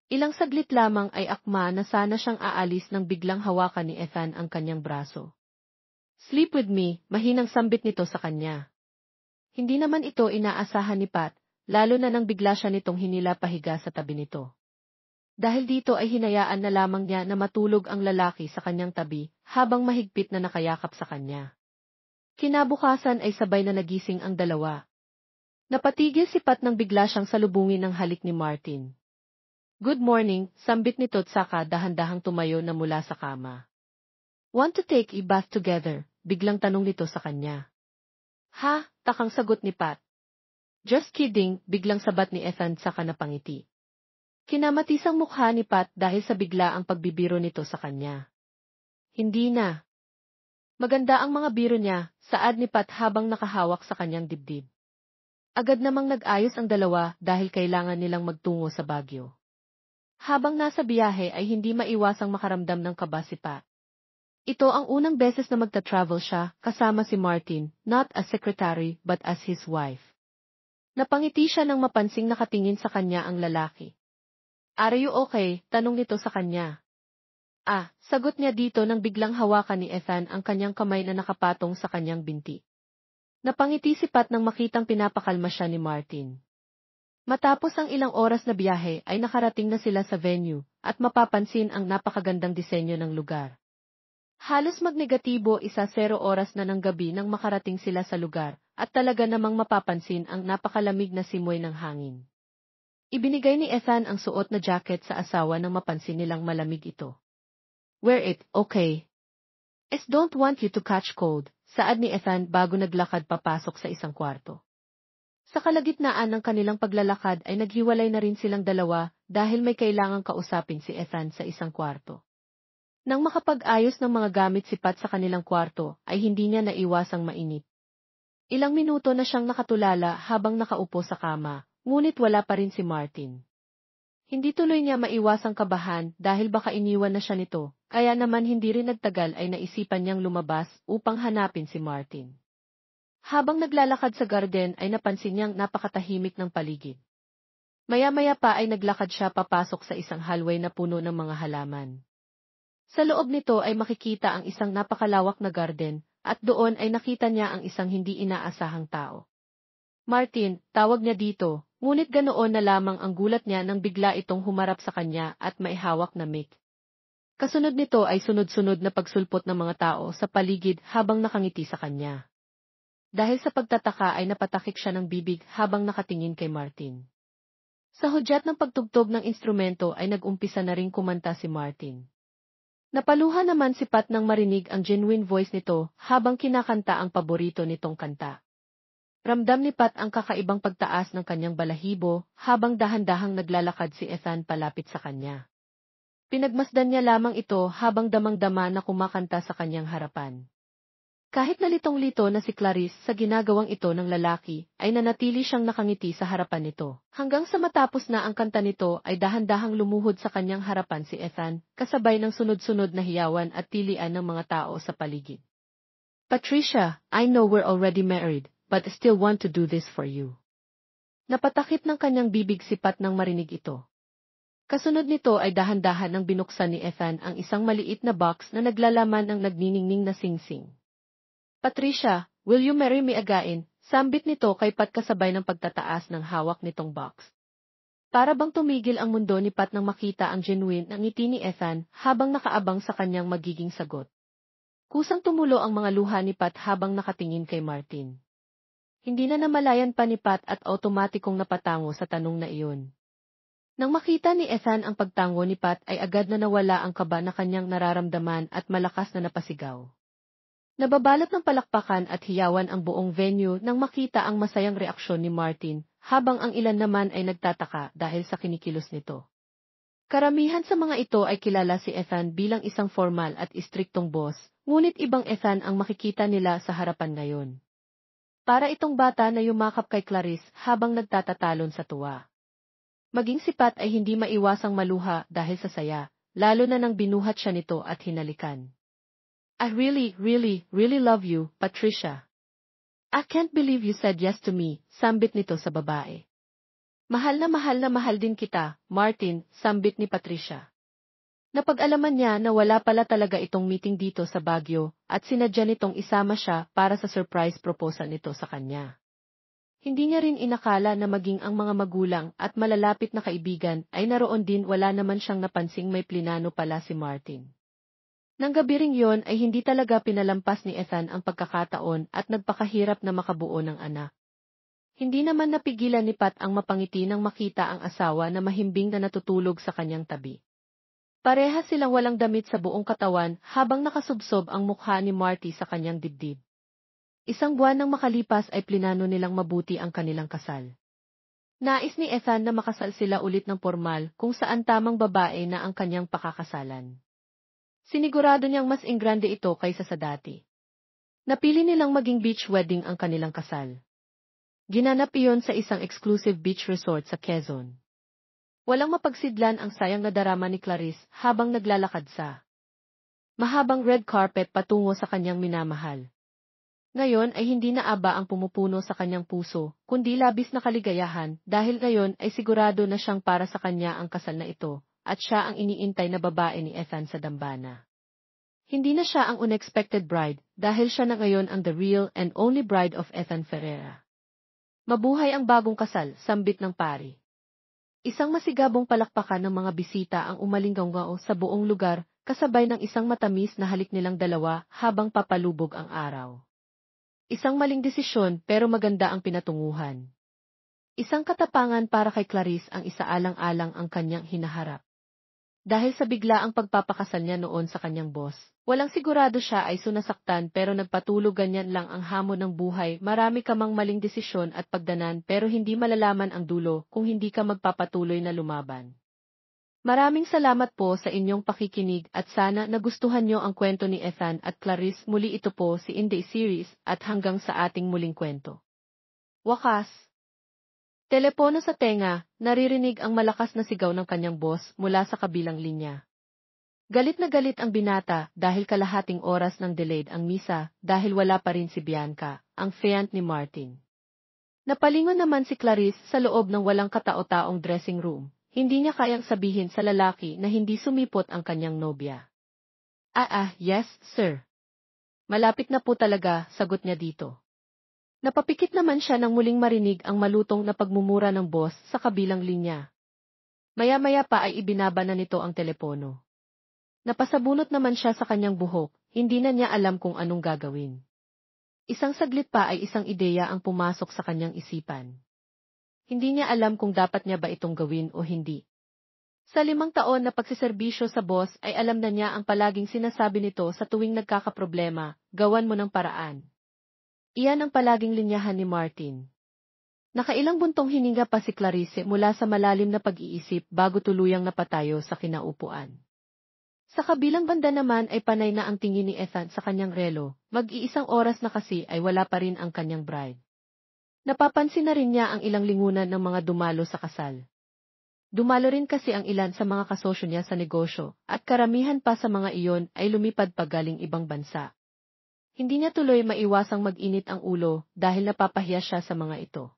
Ilang saglit lamang ay akma na sana siyang aalis nang biglang hawakan ni Ethan ang kanyang braso. Sleep with me, mahinang sambit nito sa kanya. Hindi naman ito inaasahan ni Pat, lalo na nang bigla siya nitong hinila pahiga sa tabi nito. Dahil dito ay hinayaan na lamang niya na matulog ang lalaki sa kanyang tabi habang mahigpit na nakayakap sa kanya. Kinabukasan ay sabay na nagising ang dalawa. Napatigil si Pat nang bigla siyang salubungin ng halik ni Martin. Good morning, sambit nito't saka dahan-dahang tumayo na mula sa kama. Want to take a bath together? Biglang tanong nito sa kanya. Ha? Takang sagot ni Pat. Just kidding, biglang sabat ni Ethan saka napangiti. Kinamatisang mukha ni Pat dahil sa bigla ang pagbibiro nito sa kanya. Hindi na. Maganda ang mga biro niya, saad ni Pat habang nakahawak sa kanyang dibdib. Agad namang nag-ayos ang dalawa dahil kailangan nilang magtungo sa Baguio. Habang nasa biyahe ay hindi maiwasang makaramdam ng kaba si Pat. Ito ang unang beses na magta-travel siya kasama si Martin, not as secretary but as his wife. Napangiti siya nang mapansing nakatingin sa kanya ang lalaki. Are you okay? Tanong nito sa kanya. Sagot niya dito nang biglang hawakan ni Ethan ang kanyang kamay na nakapatong sa kanyang binti. Napangiti si Pat nang makitang pinapakalma siya ni Martin. Matapos ang ilang oras na biyahe ay nakarating na sila sa venue at mapapansin ang napakagandang disenyo ng lugar. Halos magnegatibo 1:0 oras na ng gabi nang makarating sila sa lugar at talaga namang mapapansin ang napakalamig na simoy ng hangin. Ibinigay ni Ethan ang suot na jacket sa asawa nang mapansin nilang malamig ito. Wear it, okay? Don't want you to catch cold, saad ni Ethan bago naglakad papasok sa isang kwarto. Sa kalagitnaan ng kanilang paglalakad ay naghiwalay na rin silang dalawa dahil may kailangang kausapin si Ethan sa isang kwarto. Nang makapag-ayos ng mga gamit si Pat sa kanilang kwarto ay hindi niya naiwasang mainip. Ilang minuto na siyang nakatulala habang nakaupo sa kama. Ngunit wala pa rin si Martin. Hindi tuloy niya maiwasang kabahan dahil baka iniwan na siya nito, kaya naman hindi rin nagtagal ay naisipan niyang lumabas upang hanapin si Martin. Habang naglalakad sa garden ay napansin niyang napakatahimik ng paligid. Maya-maya pa ay naglakad siya papasok sa isang hallway na puno ng mga halaman. Sa loob nito ay makikita ang isang napakalawak na garden, at doon ay nakita niya ang isang hindi inaasahang tao. Martin, tawag niya dito, ngunit ganoon na lamang ang gulat niya nang bigla itong humarap sa kanya at maihawak na mic. Kasunod nito ay sunod-sunod na pagsulpot ng mga tao sa paligid habang nakangiti sa kanya. Dahil sa pagtataka ay napatakik siya ng bibig habang nakatingin kay Martin. Sa hudyat ng pagtugtog ng instrumento ay nag-umpisa na ring kumanta si Martin. Napaluha naman si Pat nang marinig ang genuine voice nito habang kinakanta ang paborito nitong kanta. Ramdam ni Pat ang kakaibang pagtaas ng kanyang balahibo habang dahan-dahang naglalakad si Ethan palapit sa kanya. Pinagmasdan niya lamang ito habang damang-dama na kumakanta sa kanyang harapan. Kahit nalitong-lito na si Clarice sa ginagawang ito ng lalaki, ay nanatili siyang nakangiti sa harapan nito. Hanggang sa matapos na ang kanta nito ay dahan-dahang lumuhod sa kanyang harapan si Ethan, kasabay ng sunod-sunod na hiyawan at tilian ng mga tao sa paligid. Patricia, I know we're already married, but I still want to do this for you. Napatakip ng kanyang bibig si Pat nang marinig ito. Kasunod nito ay dahan-dahan nang binuksan ni Ethan ang isang maliit na box na naglalaman ng nagniningning na singsing. Patricia, will you marry me again? Sambit nito kay Pat kasabay ng pagtataas ng hawak nitong box. Para bang tumigil ang mundo ni Pat nang makita ang genuine na ngiti ni Ethan habang nakaabang sa kanyang magiging sagot. Kusang tumulo ang mga luha ni Pat habang nakatingin kay Martin. Hindi na namalayan pa ni Pat at automatikong napatango sa tanong na iyon. Nang makita ni Ethan ang pagtango ni Pat ay agad na nawala ang kaba na kanyang nararamdaman at malakas na napasigaw. Nababalot ng palakpakan at hiyawan ang buong venue nang makita ang masayang reaksyon ni Martin, habang ang ilan naman ay nagtataka dahil sa kinikilos nito. Karamihan sa mga ito ay kilala si Ethan bilang isang formal at istriktong boss, ngunit ibang Ethan ang makikita nila sa harapan ngayon. Para itong bata na yumakap kay Clarice habang nagtatatalon sa tuwa. Maging si Pat ay hindi maiwasang maluha dahil sa saya, lalo na nang binuhat siya nito at hinalikan. I really, really, really love you, Patricia. I can't believe you said yes to me, sambit nito sa babae. Mahal na mahal din kita, Martin, sambit ni Patricia. Napag-alaman niya na wala pala talaga itong meeting dito sa Baguio at sinadya nitong isama siya para sa surprise proposal nito sa kanya. Hindi niya rin inakala na maging ang mga magulang at malalapit na kaibigan ay naroon din, wala naman siyang napansing may plinano pala si Martin. Nang gabi ring yon ay hindi talaga pinalampas ni Ethan ang pagkakataon at nagpakahirap na makabuo ng anak. Hindi naman napigilan ni Pat ang mapangiti nang makita ang asawa na mahimbing na natutulog sa kanyang tabi. Parehas silang walang damit sa buong katawan habang nakasubsob ang mukha ni Marty sa kanyang dibdib. Isang buwan nang makalipas ay plinano nilang mabuti ang kanilang kasal. Nais ni Ethan na makasal sila ulit ng formal kung saan tamang babae na ang kanyang pakakasalan. Sinigurado niyang mas ingrande ito kaysa sa dati. Napili nilang maging beach wedding ang kanilang kasal. Ginanap iyon sa isang exclusive beach resort sa Quezon. Walang mapagsidlan ang sayang na darama ni Clarice habang naglalakad sa mahabang red carpet patungo sa kanyang minamahal. Ngayon ay hindi na aba ang pumupuno sa kanyang puso, kundi labis na kaligayahan dahil ngayon ay sigurado na siyang para sa kanya ang kasal na ito. At siya ang iniintay na babae ni Ethan sa dambana. Hindi na siya ang unexpected bride dahil siya na ngayon ang the real and only bride of Ethan Ferreira. Mabuhay ang bagong kasal, sambit ng pari. Isang masigabong palakpakan ng mga bisita ang umalingaw-ngao sa buong lugar, kasabay ng isang matamis na halik nilang dalawa habang papalubog ang araw. Isang maling desisyon pero maganda ang pinatunguhan. Isang katapangan para kay Clarice ang isaalang-alang ang kanyang hinaharap. Dahil sa biglaang pagpapakasal niya noon sa kanyang boss, walang sigurado siya ay sunasaktan pero nagpatulog, ganyan lang ang hamon ng buhay, marami ka mang maling desisyon at pagdanan pero hindi malalaman ang dulo kung hindi ka magpapatuloy na lumaban. Maraming salamat po sa inyong pakikinig at sana nagustuhan nyo ang kwento ni Ethan at Clarice. Muli ito po si Inday Series at hanggang sa ating muling kwento. Wakas! Telepono sa tenga, naririnig ang malakas na sigaw ng kanyang boss mula sa kabilang linya. Galit na galit ang binata dahil kalahating oras nang delayed ang misa dahil wala pa rin si Bianca, ang fiancé ni Martin. Napalingon naman si Clarice sa loob ng walang katao-taong dressing room. Hindi niya kayang sabihin sa lalaki na hindi sumipot ang kanyang nobya. Yes, sir. Malapit na po talaga, sagot niya dito. Napapikit naman siya nang muling marinig ang malutong na pagmumura ng boss sa kabilang linya. Maya-maya pa ay ibinaba na nito ang telepono. Napasabunot naman siya sa kanyang buhok, hindi na niya alam kung anong gagawin. Isang saglit pa ay isang ideya ang pumasok sa kanyang isipan. Hindi niya alam kung dapat niya ba itong gawin o hindi. Sa 5 taon na pagsiserbisyo sa boss ay alam na niya ang palaging sinasabi nito sa tuwing nagkakaproblema, gawan mo ng paraan. Iyan ang palaging linyahan ni Martin. Nakailang buntong hininga pa si Clarice mula sa malalim na pag-iisip bago tuluyang napatayo sa kinaupuan. Sa kabilang banda naman ay panay na ang tingin ni Ethan sa kanyang relo, mag-iisang oras na kasi ay wala pa rin ang kanyang bride. Napapansin na rin niya ang ilang lingunan ng mga dumalo sa kasal. Dumalo rin kasi ang ilan sa mga kasosyo niya sa negosyo, at karamihan pa sa mga iyon ay lumipad pa galing ibang bansa. Hindi niya tuloy maiwasang mag-init ang ulo dahil napapahiya siya sa mga ito.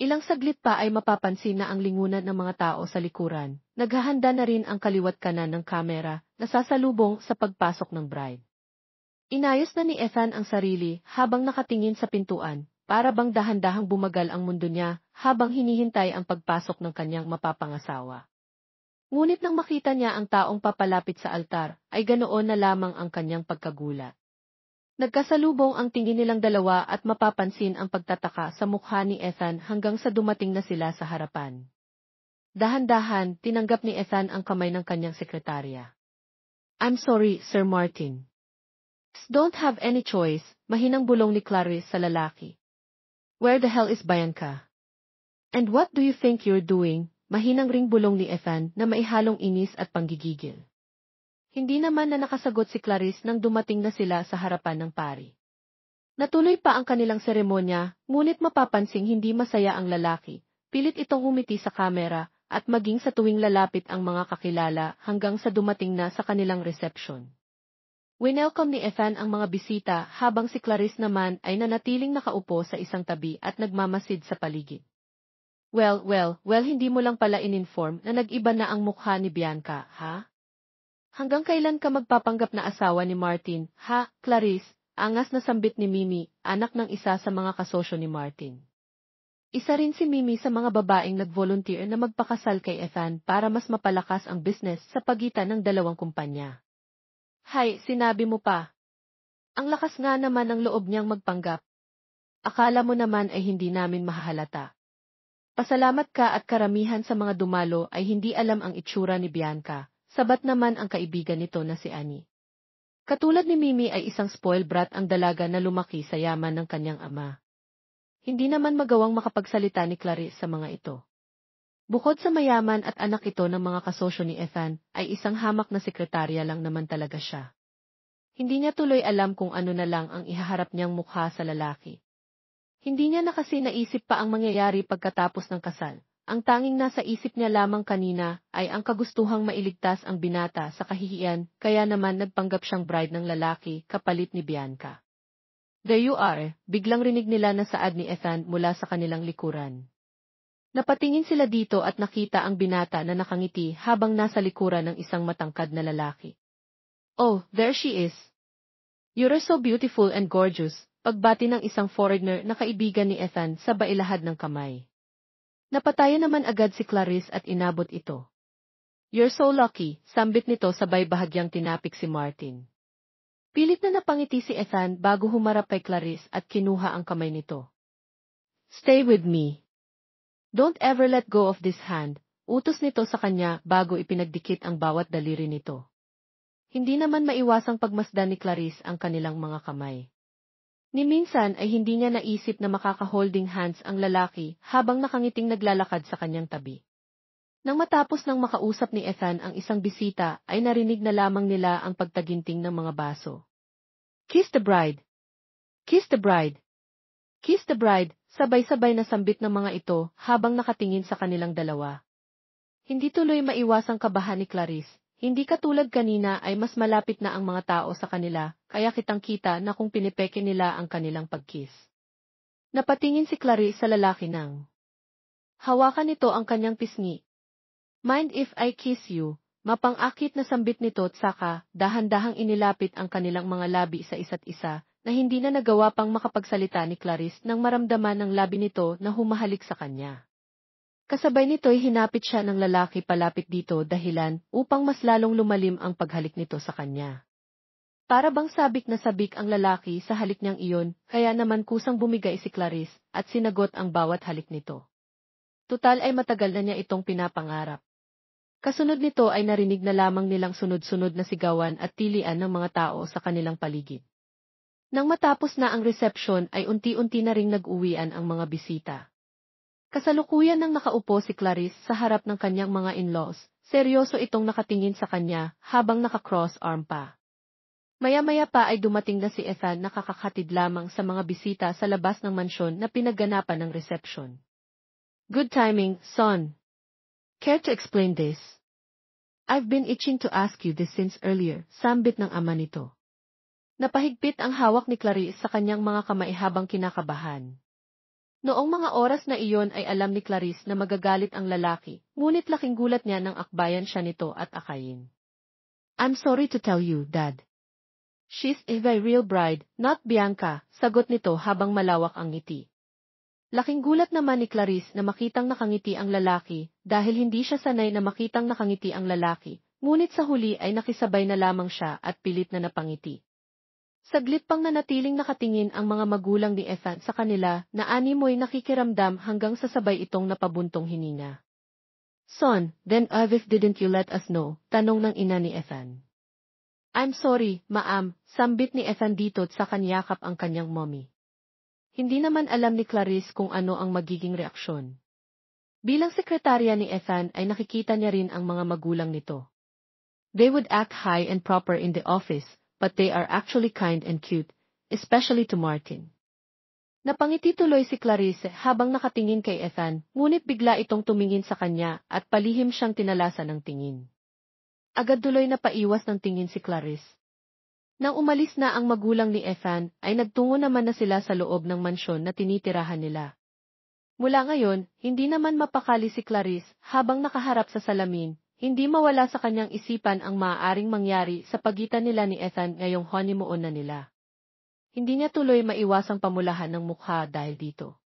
Ilang saglit pa ay mapapansin na ang lingunan ng mga tao sa likuran, naghahanda na rin ang kaliwat kanan ng kamera na sasalubong sa pagpasok ng bride. Inayos na ni Ethan ang sarili habang nakatingin sa pintuan, para bang dahan-dahang bumagal ang mundo niya habang hinihintay ang pagpasok ng kanyang mapapangasawa. Ngunit nang makita niya ang taong papalapit sa altar, ay ganoon na lamang ang kanyang pagkagulat. Nagkasalubong ang tingin nilang dalawa at mapapansin ang pagtataka sa mukha ni Ethan hanggang sa dumating na sila sa harapan. Dahan-dahan, tinanggap ni Ethan ang kamay ng kanyang sekretarya. "I'm sorry, Sir Martin. Don't have any choice," mahinang bulong ni Clarice sa lalaki. "Where the hell is Bianca? And what do you think you're doing?" Mahinang ring bulong ni Ethan na maihalong inis at panggigigil. Hindi naman na nakasagot si Clarice nang dumating na sila sa harapan ng pari. Natuloy pa ang kanilang seremonya, ngunit mapapansing hindi masaya ang lalaki. Pilit itong humiti sa kamera, at maging sa tuwing lalapit ang mga kakilala hanggang sa dumating na sa kanilang reception. Winelcome ni Ethan ang mga bisita habang si Clarice naman ay nanatiling nakaupo sa isang tabi at nagmamasid sa paligid. Well, hindi mo lang pala in-inform na nag-iba na ang mukha ni Bianca, ha? Hanggang kailan ka magpapanggap na asawa ni Martin, ha, Clarice? Angas na sambit ni Mimi, anak ng isa sa mga kasosyo ni Martin. Isa rin si Mimi sa mga babaeng nag-volunteer na magpakasal kay Ethan para mas mapalakas ang business sa pagitan ng dalawang kumpanya. Hay, sinabi mo pa. Ang lakas nga naman ng loob niyang magpanggap. Akala mo naman ay hindi namin mahahalata. Pasalamat ka at karamihan sa mga dumalo ay hindi alam ang itsura ni Bianca. Sabat naman ang kaibigan nito na si Annie. Katulad ni Mimi ay isang spoiled brat ang dalaga na lumaki sa yaman ng kanyang ama. Hindi naman magawang makapagsalita ni Clarice sa mga ito. Bukod sa mayaman at anak ito ng mga kasosyo ni Ethan, ay isang hamak na sekretarya lang naman talaga siya. Hindi niya tuloy alam kung ano na lang ang ihaharap niyang mukha sa lalaki. Hindi niya na kasi naisip pa ang mangyayari pagkatapos ng kasal. Ang tanging nasa isip niya lamang kanina ay ang kagustuhang mailigtas ang binata sa kahihiyan, kaya naman nagpanggap siyang bride ng lalaki kapalit ni Bianca. "There you are," biglang rinig nila na saad ni Ethan mula sa kanilang likuran. Napatingin sila dito at nakita ang binata na nakangiti habang nasa likuran ng isang matangkad na lalaki. "Oh, there she is. You're so beautiful and gorgeous," pagbati ng isang foreigner na kaibigan ni Ethan sa bailahad ng kamay. Napatayan naman agad si Clarice at inabot ito. "You're so lucky," sambit nito sabay bahagyang tinapik si Martin. Pilit na napangiti si Ethan bago humarap kay Clarice at kinuha ang kamay nito. "Stay with me. Don't ever let go of this hand," utos nito sa kanya bago ipinagdikit ang bawat daliri nito. Hindi naman maiwasang pagmasdan ni Clarice ang kanilang mga kamay. Ni minsan ay hindi niya naisip na makaka-holding hands ang lalaki habang nakangiting naglalakad sa kanyang tabi. Nang matapos ng makausap ni Ethan ang isang bisita ay narinig na lamang nila ang pagtaginting ng mga baso. "Kiss the bride! Kiss the bride! Kiss the bride!" Sabay-sabay na sambit ng mga ito habang nakatingin sa kanilang dalawa. Hindi tuloy maiwasang kabahan ni Clarice. Hindi katulad kanina ay mas malapit na ang mga tao sa kanila, kaya kitang-kita na kung pinipeke nila ang kanilang pagkiss. Napatingin si Clarice sa lalaki nang hawakan nito ang kanyang pisngi. "Mind if I kiss you?" Mapang-akit na sambit nito at saka, dahan-dahang inilapit ang kanilang mga labi sa isa't isa, na hindi na nagawa pang makapagsalita ni Clarice nang maramdaman ng labi nito na humahalik sa kanya. Kasabay nito'y hinapit siya ng lalaki palapit dito dahilan upang mas lalong lumalim ang paghalik nito sa kanya. Para bang sabik na sabik ang lalaki sa halik niyang iyon, kaya naman kusang bumigay si Clarice at sinagot ang bawat halik nito. Tutal ay matagal na niya itong pinapangarap. Kasunod nito ay narinig na lamang nilang sunod-sunod na sigawan at tilian ng mga tao sa kanilang paligid. Nang matapos na ang reception ay unti-unti na ring nag-uwian ang mga bisita. Kasalukuyan nang nakaupo si Clarice sa harap ng kanyang mga in-laws, seryoso itong nakatingin sa kanya habang naka-cross-arm pa. Maya-maya pa ay dumating na si Ethan na kakakatid lamang sa mga bisita sa labas ng mansyon na pinagganapan ng reception. Good timing, son. Care to explain this? I've been itching to ask you this since earlier, sambit ng ama nito. Napahigpit ang hawak ni Clarice sa kanyang mga kamay habang kinakabahan. Noong mga oras na iyon ay alam ni Clarice na magagalit ang lalaki, ngunit laking gulat niya nang akbayan siya nito at akayin. I'm sorry to tell you, Dad. She's a very real bride, not Bianca, sagot nito habang malawak ang ngiti. Laking gulat naman ni Clarice na makitang nakangiti ang lalaki, dahil hindi siya sanay na makitang nakangiti ang lalaki, ngunit sa huli ay nakisabay na lamang siya at pilit na napangiti. Saglit pang nanatiling nakatingin ang mga magulang ni Ethan sa kanila na animoy nakikiramdam hanggang sa sabay itong napabuntong hininga. Son, then if didn't you let us know? Tanong ng ina ni Ethan. I'm sorry, ma'am, sambit ni Ethan dito't sa kanyakap ang kanyang mommy. Hindi naman alam ni Clarice kung ano ang magiging reaksyon. Bilang sekretarya ni Ethan ay nakikita niya rin ang mga magulang nito. They would act high and proper in the office, but they are actually kind and cute, especially to Martin. Napangiti tuloy si Clarice habang nakatingin kay Ethan, ngunit bigla itong tumingin sa kanya at palihim siyang tinalasan ng tingin. Agad tuloy na paiwas ng tingin si Clarice. Nang umalis na ang magulang ni Ethan, ay nagtungo naman na sila sa loob ng mansyon na tinitirahan nila. Mula ngayon, hindi naman mapakali si Clarice habang nakaharap sa salamin, hindi mawala sa kanyang isipan ang maaaring mangyari sa pagitan nila ni Ethan ngayong honeymoon na nila. Hindi niya tuloy maiwasang pamulahan ng mukha dahil dito.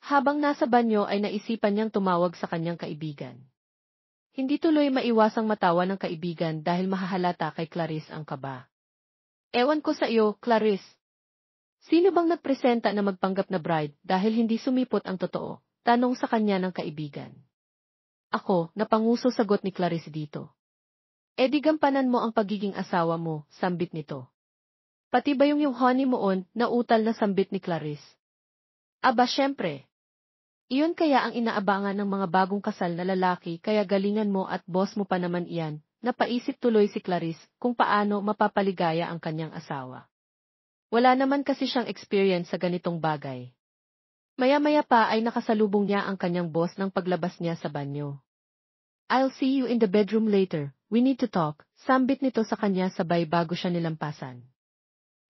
Habang nasa banyo ay naisipan niyang tumawag sa kanyang kaibigan. Hindi tuloy maiwasang matawa ng kaibigan dahil mahahalata kay Clarice ang kaba. Ewan ko sa iyo, Clarice. Sino bang nagpresenta na magpanggap na bride dahil hindi sumipot ang totoo? Tanong sa kanya ng kaibigan. Ako, napanguso sagot ni Clarice dito. E di gampanan mo ang pagiging asawa mo, sambit nito. Pati ba yung honeymoon, nautal na sambit ni Clarice? Aba syempre. Iyon kaya ang inaabangan ng mga bagong kasal na lalaki kaya galingan mo at boss mo pa naman iyan. Napaisip tuloy si Clarice kung paano mapapaligaya ang kanyang asawa. Wala naman kasi siyang experience sa ganitong bagay. Maya-maya pa ay nakasalubong niya ang kanyang boss nang paglabas niya sa banyo. I'll see you in the bedroom later, we need to talk, sambit nito sa kanya sabay bago siya nilampasan.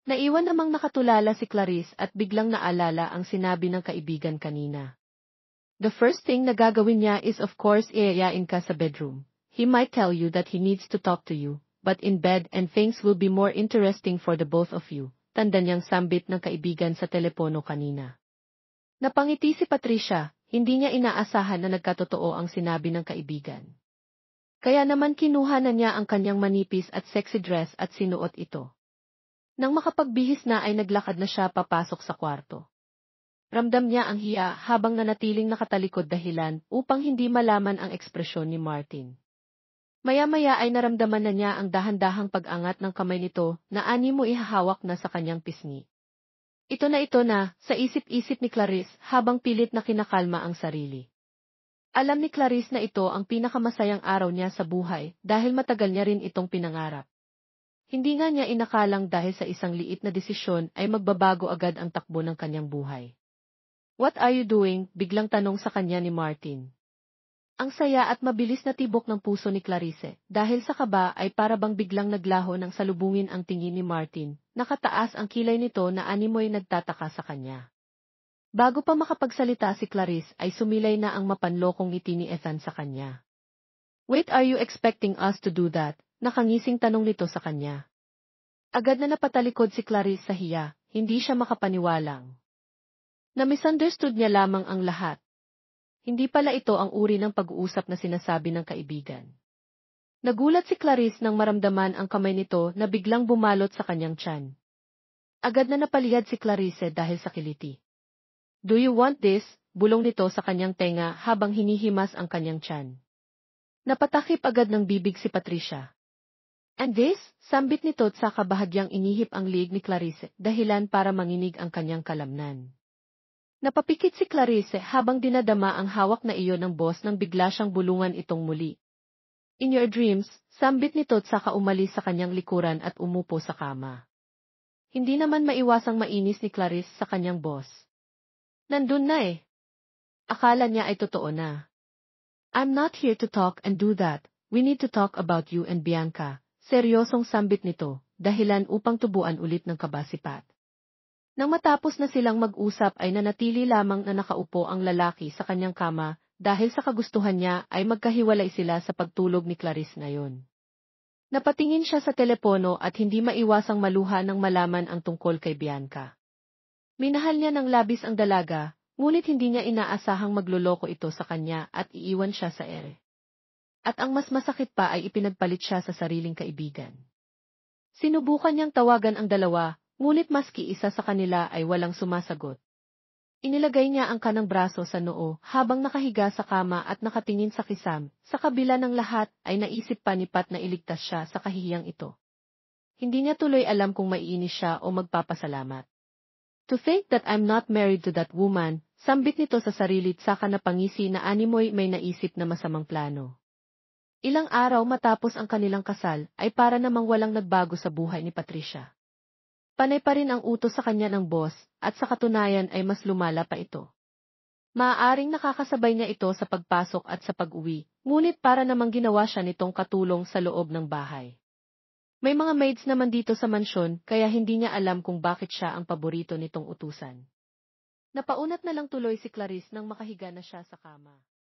Naiwan namang nakatulala si Clarice at biglang naalala ang sinabi ng kaibigan kanina. The first thing na gagawin niya is of course iayain ka sa bedroom. He might tell you that he needs to talk to you, but in bed and things will be more interesting for the both of you, tanda niyang sambit ng kaibigan sa telepono kanina. Napangiti si Patricia, hindi niya inaasahan na nagkatotoo ang sinabi ng kaibigan. Kaya naman kinuha na niya ang kanyang manipis at sexy dress at sinuot ito. Nang makapagbihis na ay naglakad na siya papasok sa kwarto. Ramdam niya ang hiya habang nanatiling nakatalikod dahilan upang hindi malaman ang ekspresyon ni Martin. Maya-maya ay naramdaman na niya ang dahan-dahang pag-angat ng kamay nito na animo ihahawak na sa kanyang pisngi. Ito na, sa isip-isip ni Clarice habang pilit na kinakalma ang sarili. Alam ni Clarice na ito ang pinakamasayang araw niya sa buhay dahil matagal niya rin itong pinangarap. Hindi nga niya inakalang dahil sa isang liit na desisyon ay magbabago agad ang takbo ng kanyang buhay. What are you doing? Biglang tanong sa kanya ni Martin. Ang saya at mabilis na tibok ng puso ni Clarice, dahil sa kaba ay para bang biglang naglaho nang salubungin ang tingin ni Martin, nakataas ang kilay nito na animoy nagtataka sa kanya. Bago pa makapagsalita si Clarice ay sumilay na ang mapanlokong ngiti ni Ethan sa kanya. Wait, are you expecting us to do that? Nakangising tanong nito sa kanya. Agad na napatalikod si Clarice sa hiya, hindi siya makapaniwalang. Na-misunderstood niya lamang ang lahat. Hindi pala ito ang uri ng pag-uusap na sinasabi ng kaibigan. Nagulat si Clarice nang maramdaman ang kamay nito na biglang bumalot sa kanyang tiyan. Agad na napalihad si Clarice dahil sa kiliti. Do you want this? Bulong nito sa kanyang tenga habang hinihimas ang kanyang tiyan. Napatakip agad ng bibig si Patricia. And this, sambit nito at sa kabahagyang inihip ang liig ni Clarice, dahilan para manginig ang kanyang kalamnan. Napapikit si Clarice habang dinadama ang hawak na iyon ng boss nang bigla siyang bulungan itong muli. In your dreams, sambit nito at saka umalis sa kanyang likuran at umupo sa kama. Hindi naman maiwasang mainis ni Clarice sa kanyang boss. Nandun na eh. Akala niya ay totoo na. I'm not here to talk and do that, we need to talk about you and Bianca. Seryosong sambit nito, dahilan upang tubuan ulit ng kabasipat. Nang matapos na silang mag-usap ay nanatili lamang na nakaupo ang lalaki sa kanyang kama dahil sa kagustuhan niya ay magkahiwalay sila sa pagtulog ni Clarice ngayon. Napatingin siya sa telepono at hindi maiwasang maluha nang malaman ang tungkol kay Bianca. Minahal niya ng labis ang dalaga, ngunit hindi niya inaasahang magloloko ito sa kanya at iiwan siya sa ere. At ang mas masakit pa ay ipinagpalit siya sa sariling kaibigan. Sinubukan niyang tawagan ang dalawa, ngunit maski isa sa kanila ay walang sumasagot. Inilagay niya ang kanang braso sa noo habang nakahiga sa kama at nakatingin sa kisam, sa kabila ng lahat ay naisip pa ni Pat na iligtas siya sa kahihiyang ito. Hindi niya tuloy alam kung maiinis siya o magpapasalamat. To think that I'm not married to that woman, sambit nito sa sarili at saka napangisi na animoy may naisip na masamang plano. Ilang araw matapos ang kanilang kasal, ay para namang walang nagbago sa buhay ni Patricia. Panay pa rin ang utos sa kanya ng boss, at sa katunayan ay mas lumala pa ito. Maaaring nakakasabay niya ito sa pagpasok at sa pag-uwi, ngunit para namang ginawa siya nitong katulong sa loob ng bahay. May mga maids naman dito sa mansyon, kaya hindi niya alam kung bakit siya ang paborito nitong utusan. Napaunat na lang tuloy si Clarice nang makahiga na siya sa kama.